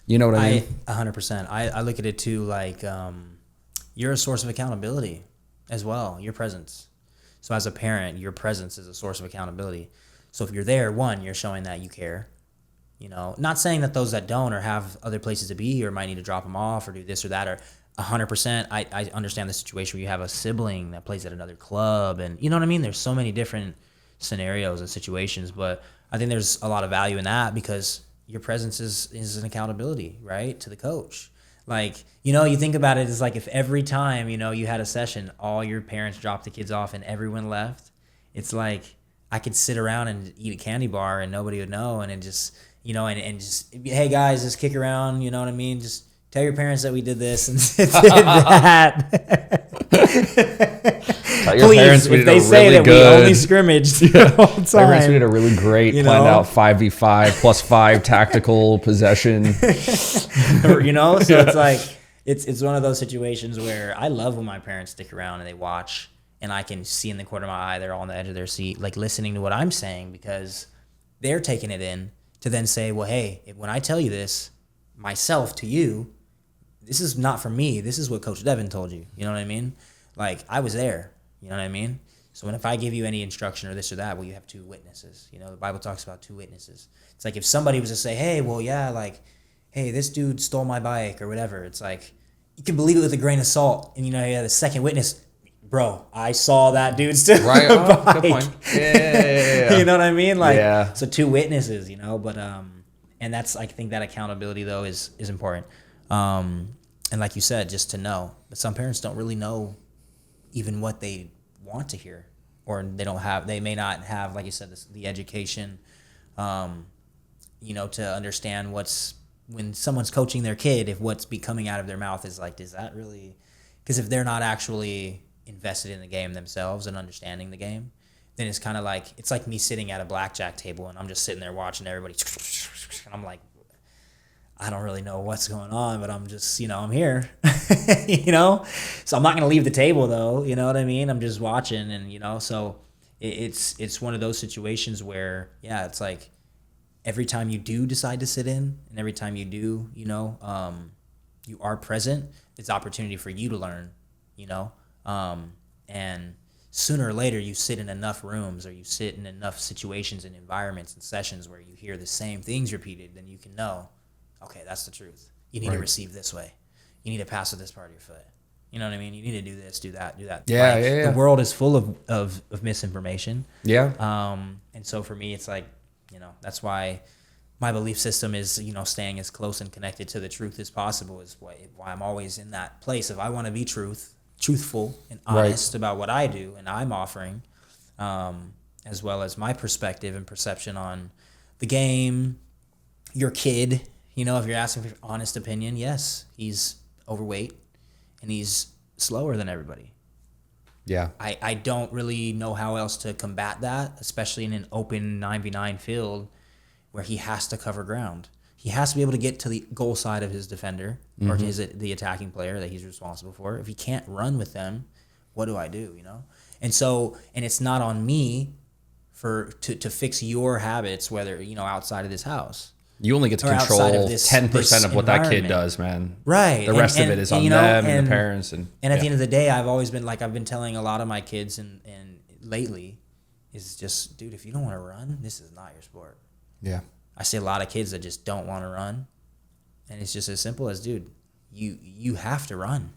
You know what I mean? 100%. I look at it too like you're a source of accountability as well, your presence. So as a parent, your presence is a source of accountability. So if you're there, one, you're showing that you care. Not saying that those that don't or have other places to be or might need to drop them off or do this or that or 100%. I understand the situation where you have a sibling that plays at another club and you know what I mean? There's so many different scenarios and situations, but I think there's a lot of value in that because your presence is an accountability, right, to the coach. Like, you think about it as like if every time, you had a session, all your parents dropped the kids off and everyone left, it's like I could sit around and eat a candy bar and nobody would know. And it just, and just, hey guys, just kick around, you know what I mean? Just tell your parents that we did this and did that. Tell your parents we if did they a say really that good, we only scrimmaged the whole time. Parents, we did a really great planned out 5v5 +5 tactical possession. So it's like it's one of those situations where I love when my parents stick around and they watch and I can see in the corner of my eye they're all on the edge of their seat, like listening to what I'm saying because they're taking it in to then say, well, hey, when I tell you this myself to you, this is not from me. This is what Coach Devin told you. You know what I mean? Like I was there. You know what I mean? So if I give you any instruction or this or that, well, you have 2 witnesses. The Bible talks about 2 witnesses. It's like if somebody was to say, hey, well, yeah, like, hey, this dude stole my bike or whatever. It's like you can believe it with a grain of salt. And, you had a second witness. Bro, I saw that dude steal my bike. Good point. Yeah. You know what I mean? Like, so 2 witnesses, but, and that's, I think that accountability though is important. And like you said, just to know, but some parents don't really know even what they want to hear, or they may not have, like you said, the education, to understand when someone's coaching their kid, if what's coming out of their mouth is like, is that really, because if they're not actually invested in the game themselves and understanding the game, then it's kind of like, it's like me sitting at a blackjack table and I'm just sitting there watching everybody and I'm like, I don't really know what's going on, but I'm just, I'm here, so I'm not going to leave the table though. You know what I mean? I'm just watching and, so it's one of those situations where, it's like every time you do decide to sit in and every time you do, you are present, it's opportunity for you to learn, and sooner or later you sit in enough rooms or you sit in enough situations and environments and sessions where you hear the same things repeated, then you can know, okay, that's the truth. You need to receive this way. You need to pass with this part of your foot. You know what I mean? You need to do this, do that, do that. Yeah. The world is full of misinformation. Yeah. And so for me, it's like, that's why my belief system is, staying as close and connected to the truth as possible is why I'm always in that place. If I want to be truthful and honest about what I do and I'm offering, as well as my perspective and perception on the game, your kid. If you're asking for honest opinion, yes, he's overweight and he's slower than everybody. Yeah. I don't really know how else to combat that, especially in an open 9v9 field where he has to cover ground. He has to be able to get to the goal side of his defender or the attacking player that he's responsible for. If he can't run with them, what do I do, And so, and it's not on me to fix your habits, whether, outside of this house. You only get to control 10% of what that kid does, man. Right. The rest of it is on them and the parents. And at the end of the day, I've always been I've been telling a lot of my kids and lately is just, dude, if you don't want to run, this is not your sport. Yeah. I see a lot of kids that just don't want to run. And it's just as simple as, dude, you have to run.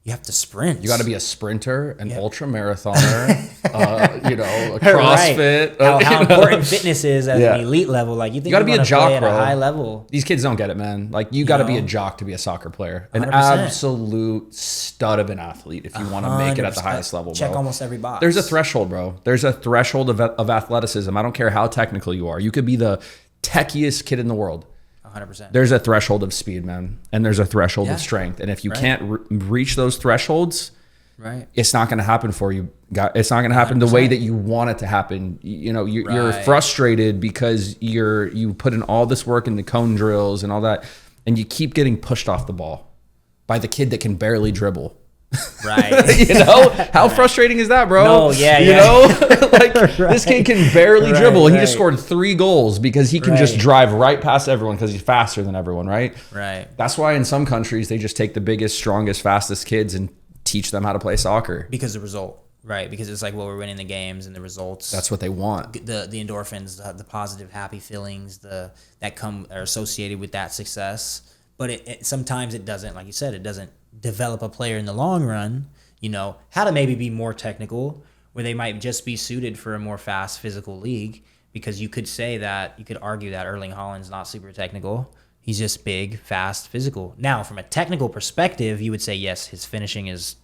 You have to sprint. You got to be a sprinter, an ultra marathoner, a CrossFit. Right. How important fitness is at an elite level. Like you think you got to be a jock at a high level. These kids don't get it, man. Like you got to be a jock to be a soccer player, 100%. An absolute stud of an athlete if you want to make it at the highest level. Check bro. Almost every box. There's a threshold, bro. There's a threshold of athleticism. I don't care how technical you are. You could be the techiest kid in the world. 100%. There's a threshold of speed, man, and there's a threshold of strength. And if you can't reach those thresholds, it's not going to happen for you. It's not going to happen 100%. The way that you want it to happen. You're frustrated because you put in all this work in the cone drills and all that, and you keep getting pushed off the ball by the kid that can barely dribble. Right. How frustrating is that, bro? No, this kid can barely dribble. He just scored 3 goals because he can just drive right past everyone because he's faster than everyone, right? That's why in some countries they just take the biggest, strongest, fastest kids and teach them how to play soccer. Because the result, right? Because it's like, well, we're winning the games and the results. That's what they want. The endorphins, the positive, happy feelings, that are associated with that success. But it sometimes it doesn't, like you said, it doesn't develop a player in the long run, how to maybe be more technical, where they might just be suited for a more fast physical league, because you could argue that Erling Haaland's not super technical. He's just big, fast, physical. Now, from a technical perspective, you would say, yes, his finishing is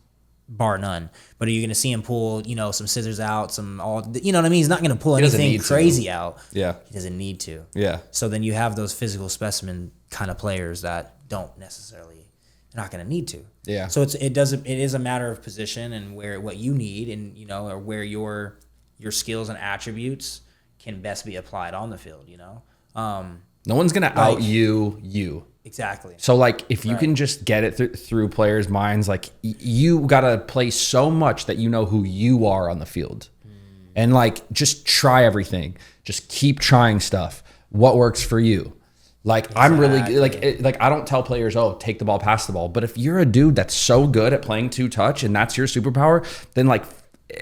bar none. But are you going to see him pull, some scissors out, what I mean? He's not going to pull anything crazy out. Yeah. He doesn't need to. Yeah. So then you have those physical specimen kind of players that don't necessarily, not going to need to. Yeah. So it is a matter of position and what you need, and or where your skills and attributes can best be applied on the field. No one's going to out you. Exactly. So if you can just get it through players' minds, you got to play so much that you know who you are on the field, and just try everything. Just keep trying stuff. What works for you? I'm really I don't tell players, take the ball, pass the ball. But if you're a dude that's so good at playing 2-touch and that's your superpower, then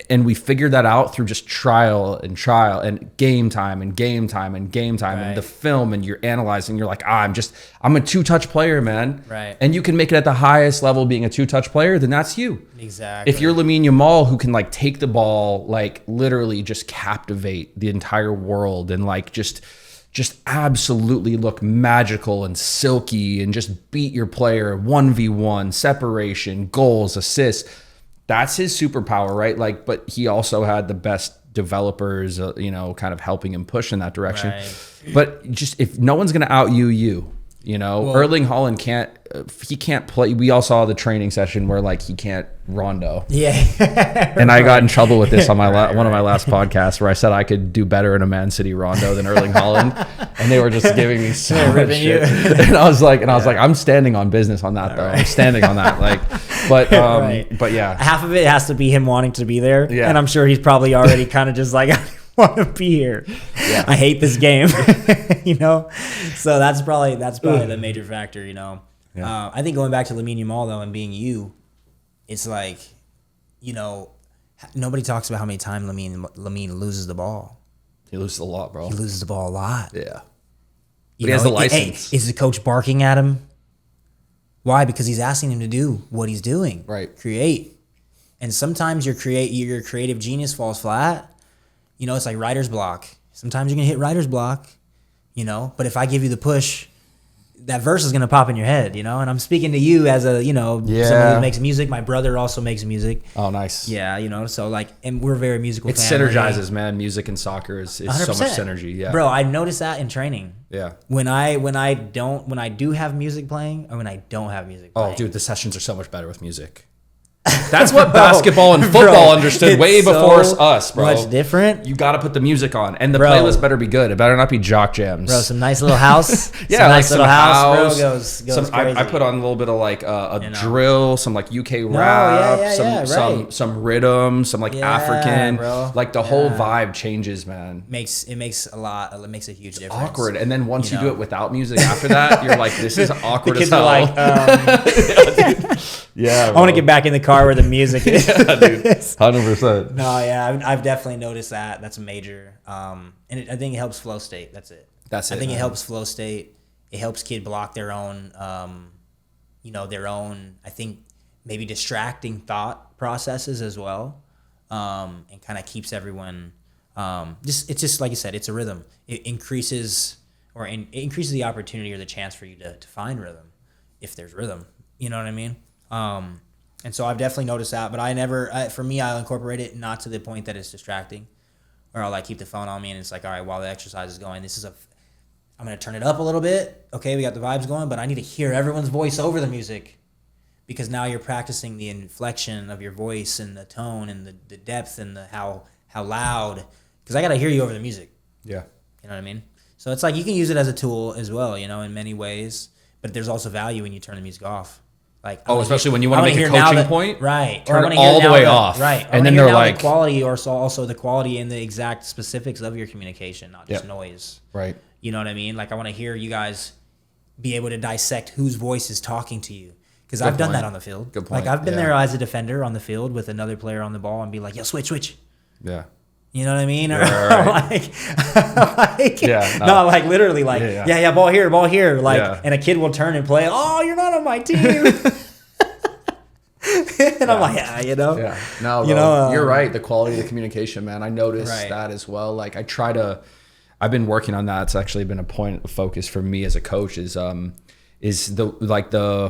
and we figured that out through just trial and game time and the film, and you're analyzing, you're like, I'm a 2-touch player, man. Right. And you can make it at the highest level being a 2-touch player, then that's you. Exactly. If you're Lamine Yamal, who can take the ball, literally just captivate the entire world and just absolutely look magical and silky and just beat your player 1v1, separation, goals, assists. That's his superpower, right? But he also had the best developers, kind of helping him push in that direction. Right. But just if no one's going to out you. Erling Haaland can't play. We all saw the training session where he can't rondo. Yeah. And I got in trouble with this on my one of my last podcasts where I said I could do better in a Man City rondo than Erling Haaland, and they were just giving me so much shit. And I was like, I'm standing on business on that though. Right. I'm standing on that. But yeah. Half of it has to be him wanting to be there. Yeah. And I'm sure he's probably already kind of just want to be here. Yeah. I hate this game. So that's probably the major factor. Yeah. I think going back to Lamine Yamal though, and being you, it's nobody talks about how many times Lamine loses the ball. He loses a lot, bro. He loses the ball a lot. Yeah. But he has the license. Is the coach barking at him? Why? Because he's asking him to do what he's doing. Right. Create. And sometimes your creative genius falls flat. It's like writer's block. Sometimes you're going to hit writer's block, but if I give you the push, that verse is going to pop in your head, and I'm speaking to you as someone who makes music. My brother also makes music. Oh, nice. Yeah, so and we're very musical. It synergizes, man. Music and soccer is so much synergy. Yeah. Bro, I noticed that in training. Yeah. When I do have music playing or when I don't have music playing. Oh, dude, the sessions are so much better with music. That's what basketball and football understood way before us, bro. Much different. You got to put the music on, and the playlist better be good. It better not be jock jams, bro. Some nice little house. Yeah, nice little house, bro. Goes crazy. I put on a little bit of a drill, some UK rap, some rhythm, some African, bro. The whole vibe changes, man. It makes a huge difference. Awkward, and then once you do it without music after that, you're like, this is awkward as hell. Yeah, I want to get back in the car where the music is. Yeah, dude, 100%. No, yeah, I've definitely noticed that. That's major. And I think it helps flow state. That's it. I think it helps flow state. It helps kid block their own their own, I think, maybe distracting thought processes as well, and kind of keeps everyone it's just like you said, it's a rhythm. It increases it increases the opportunity or the chance for you to find rhythm if there's rhythm. You know what I mean? And so I've definitely noticed that, but for me, I'll incorporate it not to the point that it's distracting, or I'll like keep the phone on me and it's like, all right, while the exercise is going, I'm going to turn it up a little bit. Okay, we got the vibes going, but I need to hear everyone's voice over the music, because now you're practicing the inflection of your voice and the tone and the depth and the how loud, because I got to hear you over the music. Yeah. You know what I mean? So it's like you can use it as a tool as well, in many ways, but there's also value when you turn the music off. Like, especially when you want to make a coaching point, right? Turn it all the way off, right? And then they're like the quality, or also the quality and the exact specifics of your communication, not just noise, right? You know what I mean? Like, I want to hear you guys be able to dissect whose voice is talking to you, because I've done that on the field. Good point. Like, I've been there as a defender on the field with another player on the ball and be like, "Yo, switch." Yeah. You know what I mean? Or right. No, like literally, like, yeah, ball here, like, and a kid will turn and play. Oh, you're not on my team. And I'm like, Yeah, no, you're right. The quality of the communication, man. I noticed that as well. Like, I've been working on that. It's actually been a point of focus for me as a coach. Is the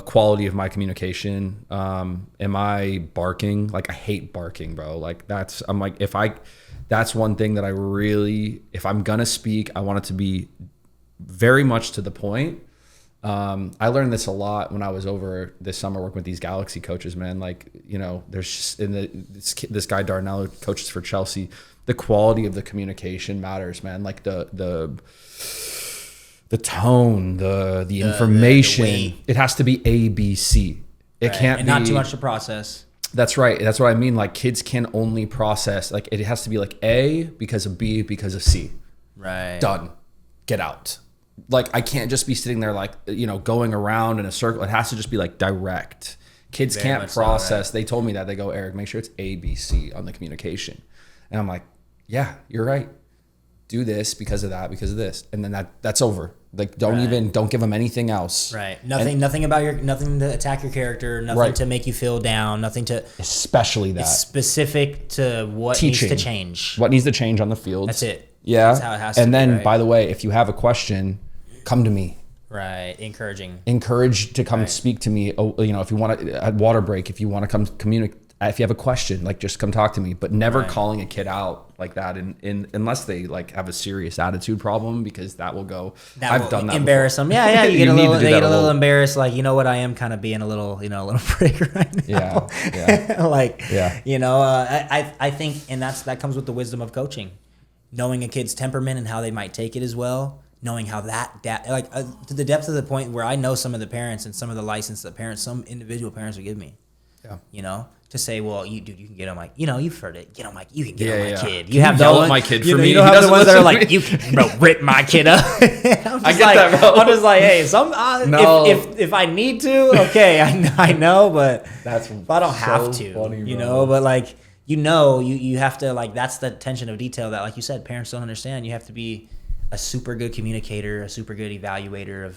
quality of my communication. Am I barking? Like, I hate barking, bro. Like, that's one thing that I really, if I'm gonna speak, I want it to be very much to the point. I learned this a lot when I was over this summer working with these Galaxy coaches, man. Like, there's just this guy Darnell who coaches for Chelsea. The quality of the communication matters, man. Like the tone, the information. The it has to be A, B, C. It can't be not too much to process. That's right. That's what I mean. Like, kids can only process, like, it has to be like A because of B because of C. Right. Done. Get out. Like, I can't just be sitting there, like, going around in a circle. It has to just be like direct. Kids can't process. They told me that. They go, Eric, make sure it's A, B, C on the communication. And I'm like, yeah, you're right. Do this because of that, because of this. And then that's over. Like, don't give them anything else. Right. Nothing to attack your character, nothing to make you feel down, nothing to, especially that. It's specific to what needs to change. What needs to change on the field. That's it. Yeah. That's how it has to be. And then, by the way, if you have a question, come to me. Right. Encourage to come speak to me. If you want to, at water break, if you want to come communicate, if you have a question, like, just come talk to me, but never calling a kid out like that unless they like have a serious attitude problem, because that will go. I've done that. Embarrass them. Yeah. You get a little. They get a little embarrassed. Like, you know what? I am kind of being a little prick right now. Yeah. I think, and that comes with the wisdom of coaching, knowing a kid's temperament and how they might take it as well. Knowing how to the depth of the point where I know some of the parents and some of the license that some individual parents would give me. Yeah. To say, well, you can get on my, you've heard it. Get on my, you can get on my kid. You have yell at my kid for me. You don't have the ones that are like, you can rip my kid up. I get that, bro. I'm just like, hey, if I need to, okay, I know, but if I don't have to, funny, but like, you have to, like, that's the attention of detail that, like you said, parents don't understand. You have to be a super good communicator, a super good evaluator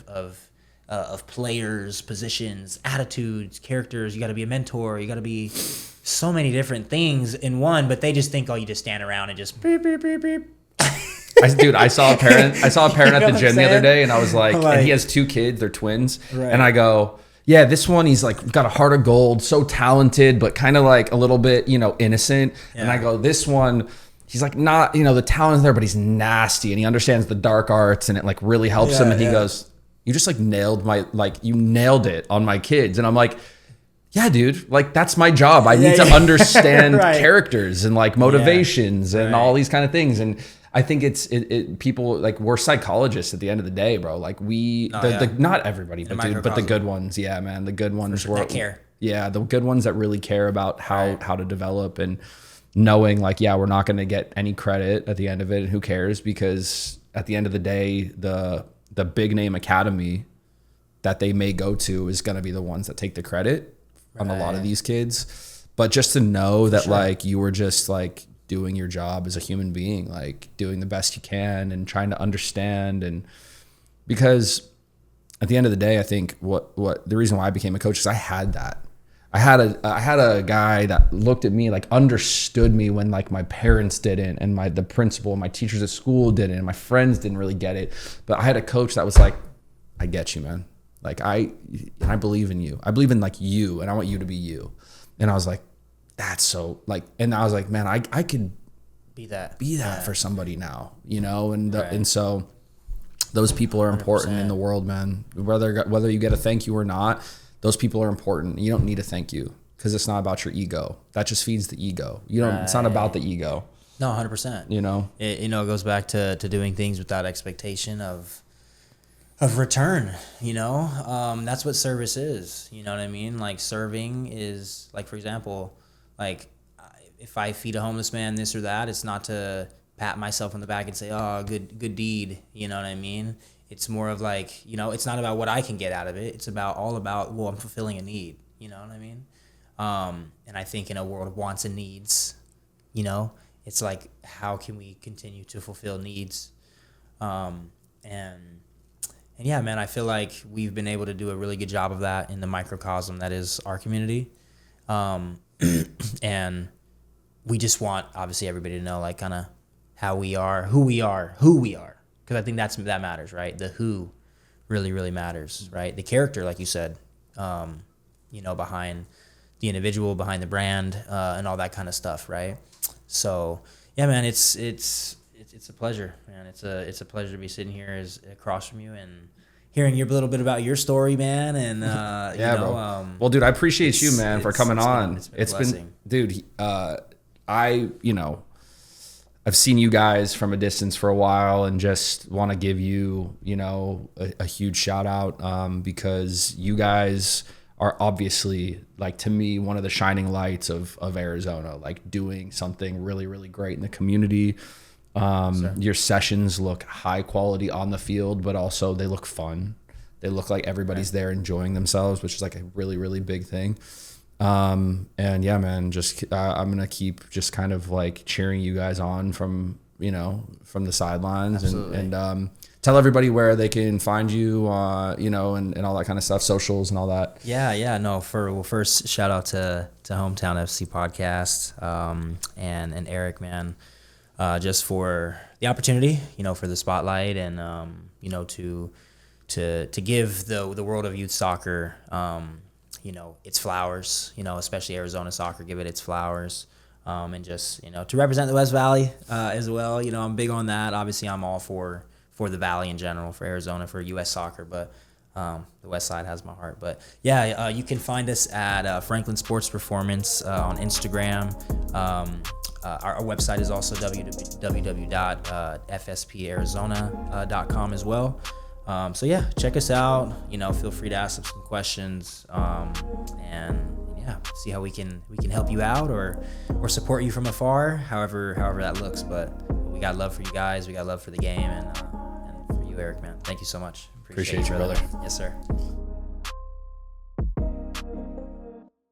of players, positions, attitudes, characters. You got to be a mentor. You got to be so many different things in one. But they just think, you just stand around and just beep beep beep beep. Dude, I saw a parent at the gym the other day, and I was like, and he has 2 kids, they're twins, and I go, yeah, this one, he's like got a heart of gold, so talented, but kind of like a little bit, innocent. Yeah. And I go, this one, he's like not, the talent's there, but he's nasty, and he understands the dark arts, and it like really helps him. And he goes, you just like you nailed it on my kids. And I'm like, yeah, dude, like, that's my job. I need to understand characters and like motivations and all these kind of things. And I think people, like, we're psychologists at the end of the day, bro. Like, not everybody, but the good ones. Yeah, man. The good ones that care. Yeah. The good ones that really care about how to develop, and knowing, like, we're not going to get any credit at the end of it. And who cares? Because at the end of the day, the big name academy that they may go to is going to be the ones that take the credit on a lot of these kids. But just to know that like, you were just like doing your job as a human being, like doing the best you can and trying to understand. And because at the end of the day, I think what the reason why I became a coach is I had that. I had a guy that looked at me, like understood me when like my parents didn't, and the principal and my teachers at school didn't, and my friends didn't really get it. But I had a coach that was like, I get you, man. Like I believe in you. I believe in like you, and I want you to be you. And I was like, that's so like, and I was like, man, I could be that for somebody now, you know? And Right. and so those people are important 100%. in the world, man. Whether you get a thank you or not, those people are important. You don't need a thank you because it's not about your ego. That just feeds the ego. You don't. It's not about the ego. No, 100%. You know. It goes back to doing things without expectation of return. That's what service is. You know what I mean? Like serving is like, for example, like if I feed a homeless man this or that, it's not to pat myself on the back and say, oh, good deed. You know what I mean? It's more of like, it's not about what I can get out of it. It's all about, well, I'm fulfilling a need. You know what I mean? And I think in a world of wants and needs, it's like, how can we continue to fulfill needs? And yeah, man, I feel like we've been able to do a really good job of that in the microcosm that is our community. And we just want, obviously, everybody to know, like, kind of how we are, who we are. Because I think that matters, right? The who really, really matters, right? The character, like you said, behind the individual, behind the brand, and all that kind of stuff, right? So, yeah, man, it's a pleasure, man. It's a pleasure to be sitting here across from you and hearing a little bit about your story, man. And bro. Well, dude, I appreciate you, man, for coming on. It's been, dude. I've seen you guys from a distance for a while, and just want to give you, a huge shout out, because you guys are obviously, like, to me, one of the shining lights of Arizona, like doing something really, really great in the community. Your sessions look high quality on the field, but also they look fun. They look like everybody's there enjoying themselves, which is like a really, really big thing. And yeah, man, just I'm gonna keep just kind of like cheering you guys on from the sidelines. Absolutely. and tell everybody where they can find you, and all that kind of stuff, socials and all that. Yeah. No, first shout out to Hometown FC podcast, and Eric, man, just for the opportunity, for the spotlight, and to give the world of youth soccer, its flowers, especially Arizona soccer, give it its flowers, and just, to represent the West Valley, as well. I'm big on that. Obviously, I'm all for the Valley in general, for Arizona, for U.S. soccer, but the West Side has my heart. But yeah, you can find us at Franklin Sports Performance on Instagram. Our website is also www.fsparizona.com as well. So yeah, check us out. Feel free to ask us some questions, and yeah, see how we can help you out or support you from afar, however that looks. But we got love for you guys. We got love for the game, and for you, Eric, man. Thank you so much. Appreciate you, brother. Yes, sir.